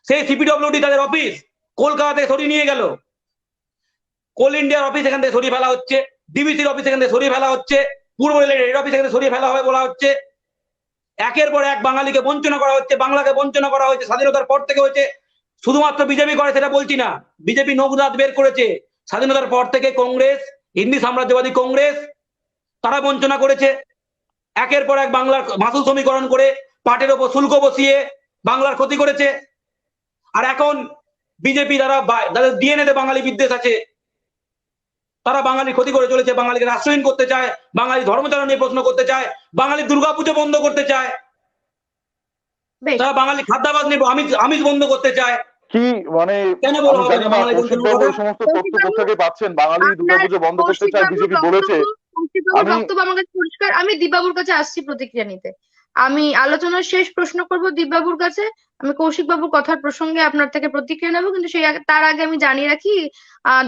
সেই সিপিডব্লিউডি তাদের অফিস কলকাতা থেকে সরিয়ে নিয়ে গেল। কোল ইন্ডিয়ার অফিস এখান থেকে সরিয়ে ফেলা হচ্ছে, ডিবিসির অফিস এখান থেকে সরিয়ে ফেলা হচ্ছে, পূর্ব রেলের হেড অফিস এখান থেকে সরিয়ে ফেলা হবে বলা হচ্ছে। একের পর এক বাঙালিকে বঞ্চনা করা হচ্ছে, বাংলাকে বঞ্চনা করা হয়েছে, স্বাধীনতার পর থেকে হয়েছে। শুধুমাত্র বিজেপি করে সেটা বলছি না, বিজেপি নৌদাত বের করেছে। স্বাধীনতার পর থেকে কংগ্রেস, হিন্দি সাম্রাজ্যবাদী কংগ্রেস, তারা বঞ্চনা করেছে। একের পর এক বাংলার মাসুল সমীকরণ করে পাটের ওপর শুল্ক বসিয়ে বাংলার ক্ষতি করেছে। আর এখন বিজেপি যাদের ডিএনএ তে বাঙালি বিদ্বেষ আছে, তারা বাঙালির ক্ষতি করে চলেছে, বাঙালিকে রাষ্ট্রহীন করতে চায়, বাঙালি ধর্মচারণ নিয়ে প্রশ্ন করতে চায়, বাঙালি দুর্গাপুজো বন্ধ করতে চায়, বেশ, তারা বাঙালি খাদ্যাভাস নিয়ে আমিষ বন্ধ করতে চায়। কি মানে কেন বলা আমি হবে জানি না না বাঙালি কৌশিক বঞ্চনার বাবু কথা? এই সমস্ত তথ্য কৌশিক বাবু, কোথা থেকে পাচ্ছেন? বাঙালি আপনার দুর্গাপুজো বন্ধ করতে কৌশিক চায়, বাবুর বিজেপি বলেছে। বক্তব্য, কৌশিক বাবুর আমি বক্তব্য আমার কাছে পরিষ্কার। আমি দিব্যাবুর কাছে আসছি প্রতিক্রিয়া নিতে। আমি আলোচনার শেষ প্রশ্ন করব দিব্যাবুর কাছে। আমি কৌশিক বাবুর কথার প্রসঙ্গে আপনার থেকে প্রতিক্রিয়া নেবো, কিন্তু তার আগে আমি জানিয়ে রাখি,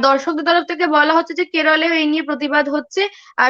দর্শকদের তরফ থেকে বলা হচ্ছে যে কেরলেও এই নিয়ে প্রতিবাদ হচ্ছে,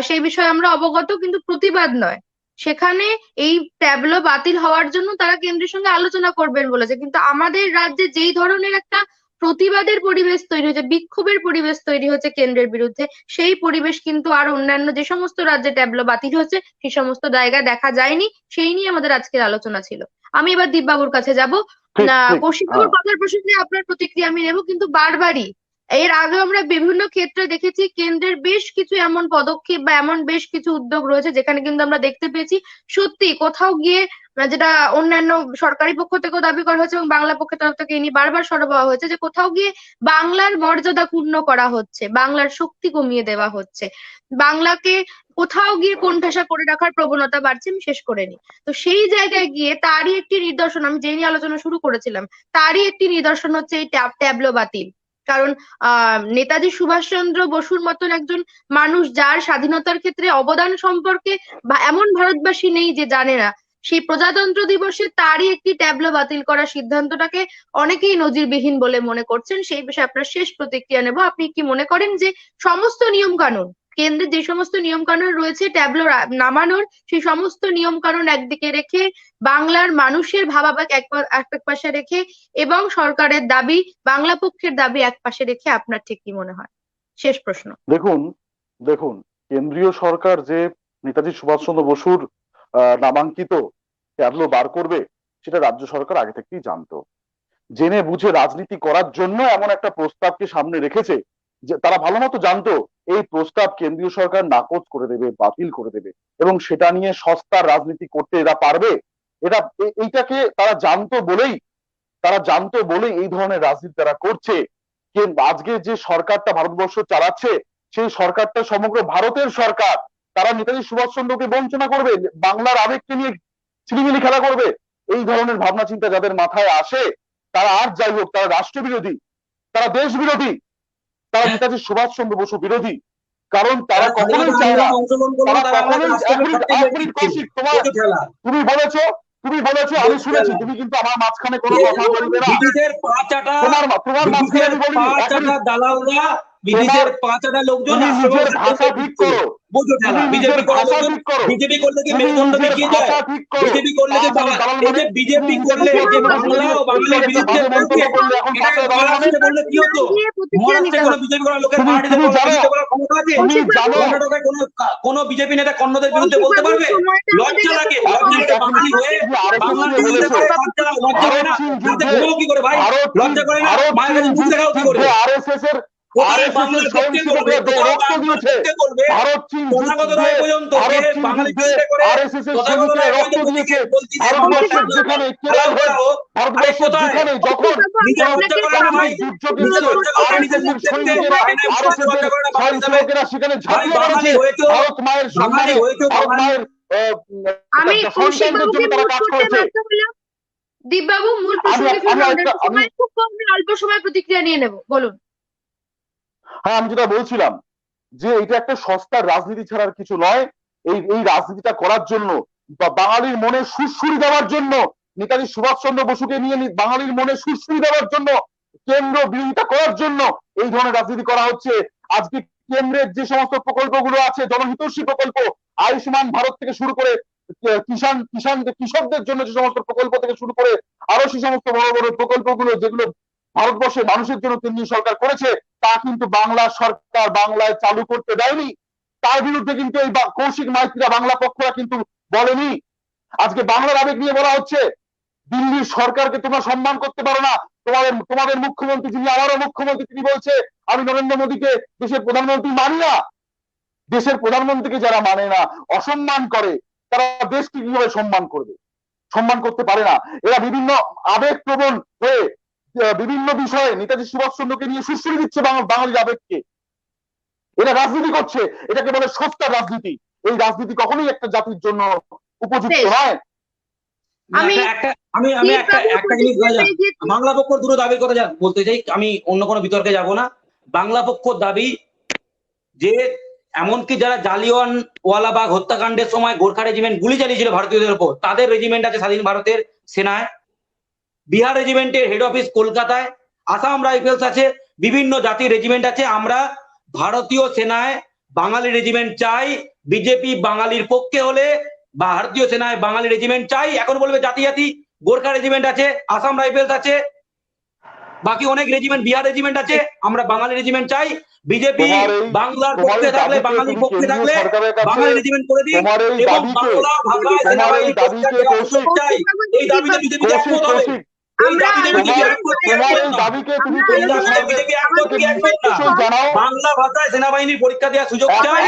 সেই বিষয়ে আমরা অবগত, কিন্তু প্রতিবাদ নয়। সেখানে এই ট্যাবলো বাতিল হওয়ার জন্য তারা কেন্দ্রের সঙ্গে আলোচনা করবেন বলেছে, কিন্তু আমাদের রাজ্যে যেই ধরনের একটা প্রতিবাদের পরিবেশ তৈরি হয়েছে, বিক্ষোভের পরিবেশ তৈরি হয়েছে কেন্দ্রের বিরুদ্ধে, সেই পরিবেশ কিন্তু আর অন্যান্য যে সমস্ত রাজ্যে ট্যাবলো বাতিল হচ্ছে সেই সমস্ত জায়গায় দেখা যায়নি। সেই নিয়ে আমাদের আজকের আলোচনা ছিল। আমি এবার দীপবাবুর কাছে যাব। ঠিক ঠিক কৌশিক হ্যাঁ, বাবুর কথার প্রসঙ্গে আপনার প্রতিক্রিয়া আমি নেব, কিন্তু বারবারই এর আগে আমরা বিভিন্ন ক্ষেত্রে দেখেছি কেন্দ্রের বেশ কিছু এমন পদক্ষেপ বা এমন বেশ কিছু উদ্যোগ রয়েছে যেখানে কিন্তু আমরা দেখতে পেয়েছি সত্যি কোথাও গিয়ে, যেটা অন্যান্য সরকারি পক্ষ থেকেও দাবি করা হয়েছে এবং বাংলা পক্ষের তরফ থেকে এ বারবার সরবরাহ হয়েছে, যে কোথাও গিয়ে বাংলার মর্যাদা ক্ষুণ্ণ করা হচ্ছে, বাংলার শক্তি কমিয়ে দেওয়া হচ্ছে, বাংলাকে কোথাও গিয়ে কোণঠাসা করে রাখার প্রবণতা বাড়ছে। আমি শেষ করে নি। তো সেই জায়গায় গিয়ে তারই একটি নিদর্শন, আমি যেই নিয়ে আলোচনা শুরু করেছিলাম, তারই একটি নিদর্শন হচ্ছে এই ট্যাবলো বাতিল। কারণ নেতাজি সুভাষচন্দ্র বসুর মতন একজন মানুষ, যার স্বাধীনতার ক্ষেত্রে অবদান সম্পর্কে এমন ভারতবাসী নেই যে জানে না, সেই প্রজাতন্ত্র দিবসে তারই একটি ট্যাবলো বাতিল করার সিদ্ধান্তটাকে অনেকেই নজিরবিহীন বলে মনে করছেন। সেই বিষয়ে আপনার শেষ প্রতিক্রিয়া নেব। আপনি কি মনে করেন যে সমস্ত নিয়ম কানুন, কেন্দ্রের যে সমস্ত নিয়ম কানুন রয়েছে ট্যাবলো নামানোর, সেই সমস্ত নিয়ম কানুন একদিকে রেখে, বাংলার মানুষের ভাবাবেগ এক পাশে রেখে, এবং সরকারের দাবি, বাংলা পক্ষের দাবি এক পাশে রেখে, আপনার ঠিক কি মনে হয়? শেষ প্রশ্ন। দেখুন দেখুন কেন্দ্রীয় সরকার যে নেতাজি সুভাষচন্দ্র বসুর নামাঙ্কিত ট্যাবলো বার করবে, সেটা রাজ্য সরকার আগে থেকেই জানতো। জেনে বুঝে রাজনীতি করার জন্য এমন একটা প্রস্তাবকে সামনে রেখেছে যে তারা ভালো মতো জানতো এই প্রস্তাব কেন্দ্রীয় সরকার নাকচ করে দেবে, বাতিল করে দেবে, এবং সেটা নিয়ে সস্তার রাজনীতি করতে এরা পারবে। এইটাকে তারা জানতো বলেই এই ধরনের রাজনীতি তারা করছে। আজকে যে সরকারটা ভারতবর্ষ চালাচ্ছে সেই সরকারটা সমগ্র ভারতের সরকার। তারা নেতাজি সুভাষচন্দ্রকে বঞ্চনা করবে, বাংলার আবেগকে নিয়ে ছিনিমিনি খেলা করবে। এই ধরনের ভাবনা চিন্তা যাদের মাথায় আসে তারা আর যাই হোক, তারা রাষ্ট্রবিরোধী, তারা দেশ বিরোধী, তারা নেতাজি সুভাষচন্দ্র বসু বিরোধী। কারণ তারা কখনোই চায় না, তারা কখনোই এক মিনিট কৌশিক, তুমি বলেছো আমি শুনেছি, তুমি কিন্তু আমার মাঝখানে কোনো কথা বলবে না। ব্রিটিশের পাঁচাটা তোমার মাঝখানে আমি বলিনি, দালালরা, ব্রিটিশের পাঁচাটা লোকজন তুমি নিজের ভাষা ঠিক করো, বুঝো ঠেলা। বিজেপি বিজেপি করলে কি মেরুদণ্ড দেখিয়ে যায়? বিজেপি করলে কি বিজেপি করলে যে বাংলা ও বাঙালির বিরুদ্ধে বলছে, এটাকে মহারাষ্ট্রে বললে কি হতো? মহারাষ্ট্রে কোনো বিজেপি করার লোকের পার্টিতে করার ক্ষমতা আছে? কর্ণাটকে কোনো বিজেপি নেতা কন্নদের বিরুদ্ধে বলতে পারবে? লজ্জা লাগে? বাঙালি হয়ে বাংলার বিরুদ্ধে করে লজ্জা হয় না? রাতে ঘুমাও কি করে ভাই? লজ্জা করে না? মায়ের কাছে মুখ দেখাও কি করে? আরএসএস এর স্বয়ংসেবকরা রক্ত দিয়েছে, ভারত চীন বাঙালি আরএসএস এর সৈনিকরা রক্ত দিয়েছে। ভারতবর্ষের যেখানে কেরাল হয়ে, ভারতবর্ষের যেখানে যখন দুর্যোগ এসেছে আরএসএস এর সৈনিকেরা, আরএসএস এর স্বয়ংসেবকেরা সেখানে ঝাঁপিয়ে পড়েছে। ভারত মায়ের সম্মানে, ভারত মায়ের সন্তানদের জন্য তারা কাজ করেছে। দীপবাবু, মূল প্রসঙ্গে ফিরে আমাদের সময় খুব কম, অল্প সময় প্রতিক্রিয়া নিয়ে নেব, বলুন। হ্যাঁ, আমি যেটা বলছিলাম যে এটা একটা সস্তার রাজনীতি ছাড়ার কিছু নয়। এই রাজনীতিটা করার জন্য বা বাঙালির মনে সুরসুরি দেওয়ার জন্য, নেতাজি সুভাষচন্দ্র বসুকে নিয়ে বাঙালির মনে সুরসুরি দেওয়ার জন্য, কেন্দ্র বিরোধিতা করার জন্য এই ধরনের রাজনীতি করা হচ্ছে। আজকে কেন্দ্রের যে সমস্ত প্রকল্পগুলো আছে, জনহিতৈষী প্রকল্প, আয়ুষ্মান ভারত থেকে শুরু করে কৃষকদের জন্য যে সমস্ত প্রকল্প থেকে শুরু করে আরো সে সমস্ত বড় বড় প্রকল্পগুলো যেগুলো ভারতবর্ষের মানুষের জন্য কেন্দ্রীয় সরকার করেছে, তা কিন্তু বাংলা সরকার বাংলায় চালু করতে দেয়নি। তার বিরুদ্ধে কিন্তু এই কৌশিক মাইতিরা, বাংলা পক্ষরা কিন্তু বলেনি। আজকে বাংলার আবেগ নিয়ে বলা হচ্ছে দিল্লির সরকারকে তোমরা সম্মান করতে পারো না। তোমাদের মুখ্যমন্ত্রী, যিনি আমারও মুখ্যমন্ত্রী, তিনি বলছে আমি নরেন্দ্র মোদীকে দেশের প্রধানমন্ত্রী মানি না। দেশের প্রধানমন্ত্রীকে যারা মানে না, অসম্মান করে, তারা দেশকে কিভাবে সম্মান করবে? সম্মান করতে পারে না। এরা বিভিন্ন আবেগপ্রবণ হয়ে বিভিন্ন বিষয়ে নেতাজি সুভাষচন্দ্রকে নিয়ে সুশ্রী দিচ্ছে বাঙালির আবেগকে। এরা রাজনীতি করছে, এটাকে বলে সস্তা রাজনীতি। এই রাজনীতি কখনোই একটা জাতির জন্য উপযুক্ত নয়। আমি একটা জিনিস বাংলা পক্ষ দুটো দাবির কথা বলতে চাই, আমি অন্য কোনো বিতর্কে যাব না। বাংলা পক্ষ দাবি যে এমনকি যারা জালিয়ান ওয়ালাবাগ হত্যাকাণ্ডের সময় গোর্খা রেজিমেন্ট গুলি চালিয়েছিল ভারতীয়দের উপর, তাদের রেজিমেন্ট আছে স্বাধীন ভারতের সেনায়। বিহার রেজিমেন্টের হেড অফিস কলকাতায়, আসাম রাইফেলস আছে, বিভিন্ন জাতির রেজিমেন্ট আছে। আমরা ভারতীয় সেনায় বাঙালি রেজিমেন্ট চাই। বিজেপি বাঙালির পক্ষে হলে ভারতীয় সেনায় বাঙালি রেজিমেন্ট চাই। এখন বলবে জাতি জাতি, গোর্খা রেজিমেন্ট আছে, আসাম রাইফেলস আছে, বাকি অনেক রেজিমেন্ট, বিহার রেজিমেন্ট আছে, আমরা বাঙালি রেজিমেন্ট চাই। বিজেপি বাংলার পক্ষে থাকলে, বাঙালির পক্ষে থাকলে বাঙালি রেজিমেন্ট করে দিন এবং বাংলা ভাষায় সেনাবাহিনী চাই। এই দাবিতে বিজেপি একমত হবে। বাংলা ভাষায় সেনাবাহিনীর পরীক্ষা দেওয়ার সুযোগ চাই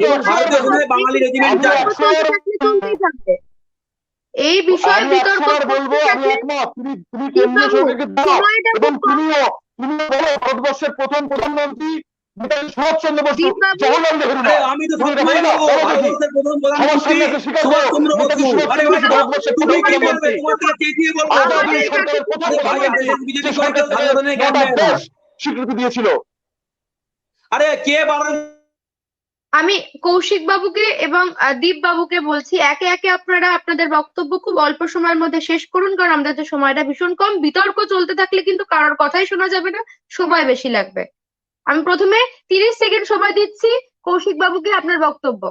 এবং ভারতীয় সেনায় বাঙালি রেজিমেন্ট চাই। এই বিষয়ে বিতর্ক বলবো, আমি একমত। তুমি কেন্দ্রীয় সরকারকে দাও এবং তুমিও বলো ভারতবর্ষের প্রথম প্রধানমন্ত্রী নেতাজি সুভাষচন্দ্র বসু, জওহরলাল নেহরু নয়। আমি তো সবসময় বলবো ভারতবর্ষের প্রথম প্রধানমন্ত্রী সুভাষচন্দ্র বসু। আরে ভারতবর্ষের তুমি কি বলবে? তোমার থেকে চেঁচিয়ে বলবো সরকারের প্রথম বিজেপি সরকার স্বীকৃতি দিয়েছিল। আরে কে বারণ? আমি কৌশিক বাবুকে এবং দীপ বাবুকে বলছি, একে একে আপনারা আপনাদের বক্তব্য খুব অল্প সময়ের মধ্যে শেষ করুন, কারণ আমাদের যে সময়টা ভীষণ কম। বিতর্ক চলতে থাকলে কিন্তু কারোর কথাই শোনা যাবে না, সময় বেশি লাগবে। আমি প্রথমে 30 সেকেন্ড সময় দিচ্ছি কৌশিক বাবুকে, আপনার বক্তব্য।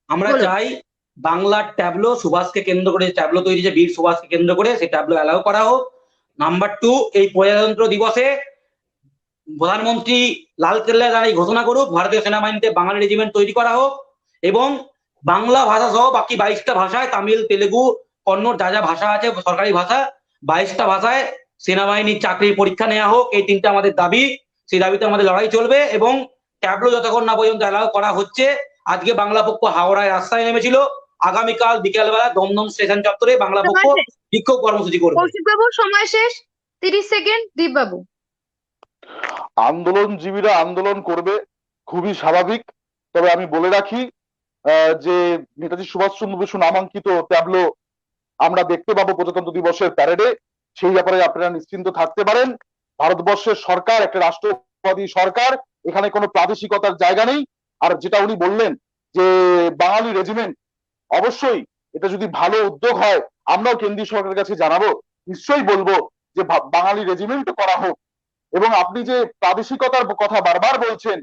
আমরা চাই বাংলার ট্যাবলো, সুভাষকে কেন্দ্র করে ট্যাবলো তৈরি, যে বীর সুভাষকে কেন্দ্র করে সেই ট্যাবলো অ্যালাউ করা হোক। নাম্বার 2, এই প্রজাতন্ত্র দিবসে প্রধানমন্ত্রী লালকেল্লায় দাঁড়িয়ে ঘোষণা করুক ভারতীয় সেনাবাহিনীতে বাঙালি রেজিমেন্ট তৈরি করা হোক এবং বাংলা ভাষা সহ বাকি 22টা ভাষায়, তামিল, তেলেগু, কন্নড়, যা যা ভাষা আছে সরকারি ভাষা, 22টা ভাষায় সেনাবাহিনীর চাকরির পরীক্ষা নেওয়া হোক, এই তিনটা আমাদের দাবি। সেই দাবিতে আমাদের লড়াই চলবে এবং ট্যাবলো যতক্ষণ না পর্যন্ত অ্যালাউ করা হচ্ছে, আজকে বাংলা পক্ষ হাওড়ায় রাস্তায় নেমেছিল, আগামীকাল বিকেলবেলা দমদম স্টেশন চত্বরে বাংলা পক্ষ সময় শেষ। বিক্ষোভ কর্মসূচি করবে। কৌশিকবাবু সময় শেষ, 30 সেকেন্ড। দীপবাবু। আন্দোলনজীবীরা আন্দোলন করবে, খুবই স্বাভাবিক। তবে আমি বলে রাখি যে নেতাজি সুভাষচন্দ্র বসু নামাঙ্কিত ট্যাবলো আমরা দেখতে পাবো প্রজাতন্ত্র দিবসের প্যারেডে। সেই ব্যাপারে আপনারা নিশ্চিন্ত থাকতে পারেন। ভারতবর্ষের সরকার একটা রাষ্ট্রবাদী সরকার, এখানে কোনো প্রাদেশিকতার জায়গা নেই। আর যেটা উনি বললেন যে বাঙালি রেজিমেন্ট, অবশ্যই এটা যদি ভালো উদ্যোগ হয় আমরাও কেন্দ্রীয় সরকারের কাছে জানাবো, নিশ্চয়ই বলবো যে বাঙালি রেজিমেন্ট করা হোক। এবং আপনি যে প্রাদেশিকতার কথা বারবার বলছেন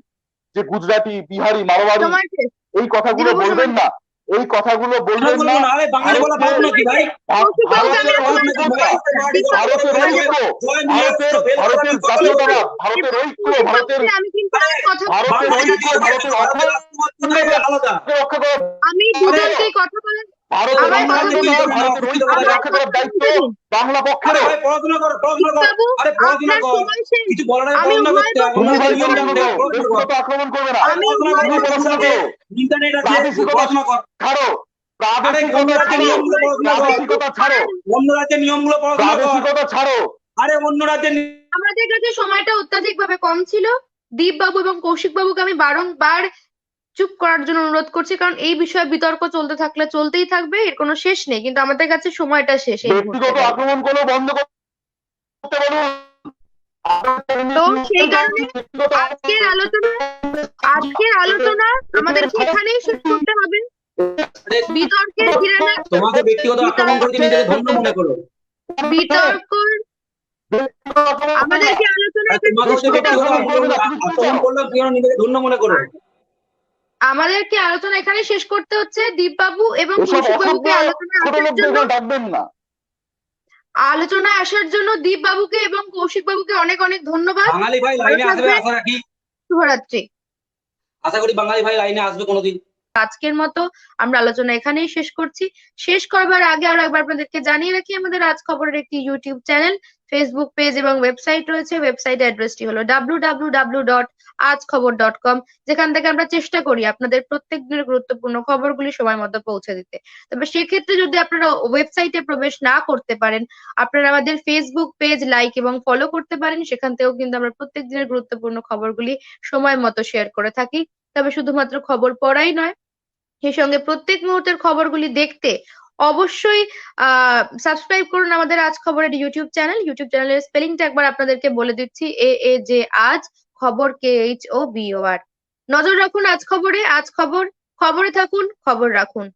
যে গুজরাটি, বিহারি, মারোয়াড়ি, সময় শেষ। এই কথাগুলো দীপবাবু বলবেন সময় না, এই কথাগুলো কেন বলবেন বলবো না। না? আরে বাঙালি বলা পাপ নাকি ভাই? কৌশিকবাবুকে আমি ভারতের আপনার ঐক্য, ভারতের জাতীয়তাবাদ, ভারতের ঐক্য, ভারতের আমি কিন্তু আর কথা ভারতের ঐক্য, ভারতের আলাদা। রক্ষা করার, আমি দুজনকেই কথা বলেন। ভারতের আমার কথা অখণ্ডতা, বলতে ভারতের ঐক্য আমার রক্ষা করার কথা দায়িত্ব বলতে দিন। বাংলা আরে পক্ষেরও। ভাই পড়াশোনা করো, পড়াশোনা করো। বাবু, আরে পড়াশোনা আপনার কর। সময় শেষ। কিছু বলার আগে আমি পড়াশোনা উভয় করতে হবে। পক্ষের তুমি ভাই কথা পড়াশোনা করো, ব্যক্তিগত আক্রমণ করবে না। আমি পড়াশোনা উভয় করো, পক্ষের পড়াশোনা করো। ইন্টারনেট আছে, প্রাদেশিকতা পড়াশোনা কর। ছাড়ো, আরে প্রাদেশিকতা অন্য রাজ্যের ছাড়ো, নিয়মগুলো পড়াশোনা কর। প্রাদেশিকতা ছাড়ো, অন্য রাজ্যের নিয়মগুলো পড়াশোনা কর। প্রাদেশিকতা ছাড়ো। আরে অন্য রাজ্যের আমাদের কাছে সময়টা অত্যাধিক ভাবে কম ছিল। দীপবাবু এবং কৌশিকবাবুকে আমি বারংবার চুপ করার জন্য অনুরোধ করছি, কারণ এই বিষয়ে বিতর্ক চলতে থাকলে চলতেই থাকবে, এর কোনো শেষ নেই। কিন্তু আমাদের কাছে সময়টা শেষ এই মুহূর্তে ব্যক্তিগত দাঁড়িয়ে। আক্রমণ করো, বন্ধ করতে বলুন। তো সেই কারণে আজকের আলোচনা আমাদেরকে এখানেই শেষ করতে হবে। বিতর্কের ঘিরে না তোমাকে ব্যক্তিগত আক্রমণ করে নিজেকে ধন্য মনে করো। বিতর্ক আমাদেরকে আলোচনা আর এখানে তোমাকে শেষ করতে ব্যক্তিগত হবে। আক্রমণ করলাম, তুই নিজেকে ধন্য মনে করো। আমাদেরকে আলোচনা এখানে শেষ করতে হচ্ছে। দীপবাবু এবং এসব কৌশিকবাবুকে অসভ্য আলোচনায় ছোট আসার লোকদের জন্য এখানে ডাকবেন না। দীপবাবুকে এবং কৌশিকবাবুকে অনেক অনেক ধন্যবাদ। বাঙালি ভাই লাইনে আসবে আশা রাখি। শুভরাত্রি। আশা করি বাঙালি ভাই লাইনে আসবে কোনোদিন। আজকের মতো আমরা আলোচনা এখানেই শেষ করছি। শেষ করবার আগে আরো একবার আপনাদেরকে জানিয়ে রাখি, আমাদের আজ খবরের একটি ইউটিউব চ্যানেল, ফেসবুক পেজ এবং ওয়েবসাইট রয়েছে। ওয়েবসাইট অ্যাড্রেসটি হলো www.ajkhobor.com, যেখান থেকে আমরা চেষ্টা করি আপনাদের প্রত্যেক দিনের গুরুত্বপূর্ণ খবরগুলি সময় মতো পৌঁছে দিতে। তবে সেক্ষেত্রে যদি আপনারা ওয়েবসাইটে প্রবেশ না করতে পারেন, আপনারা আমাদের ফেসবুক পেজ লাইক এবং ফলো করতে পারেন। সেখান থেকেও কিন্তু আমরা প্রত্যেক দিনের গুরুত্বপূর্ণ খবরগুলি সময় মতো শেয়ার করে থাকি। তবে শুধুমাত্র খবর পড়াই নয়, সেই সঙ্গে প্রত্যেক মুহূর্তের খবরগুলি দেখতে অবশ্যই সাবস্ক্রাইব করুন আমাদের আজ খবরের ইউটিউব চ্যানেলের স্পেলিংটা একবার আপনাদেরকে বলে দিচ্ছি, AAJ আজ, খবর KHOBOR। নজর রাখুন আজ খবরে। আজ খবর, খবরে থাকুন, খবর রাখুন।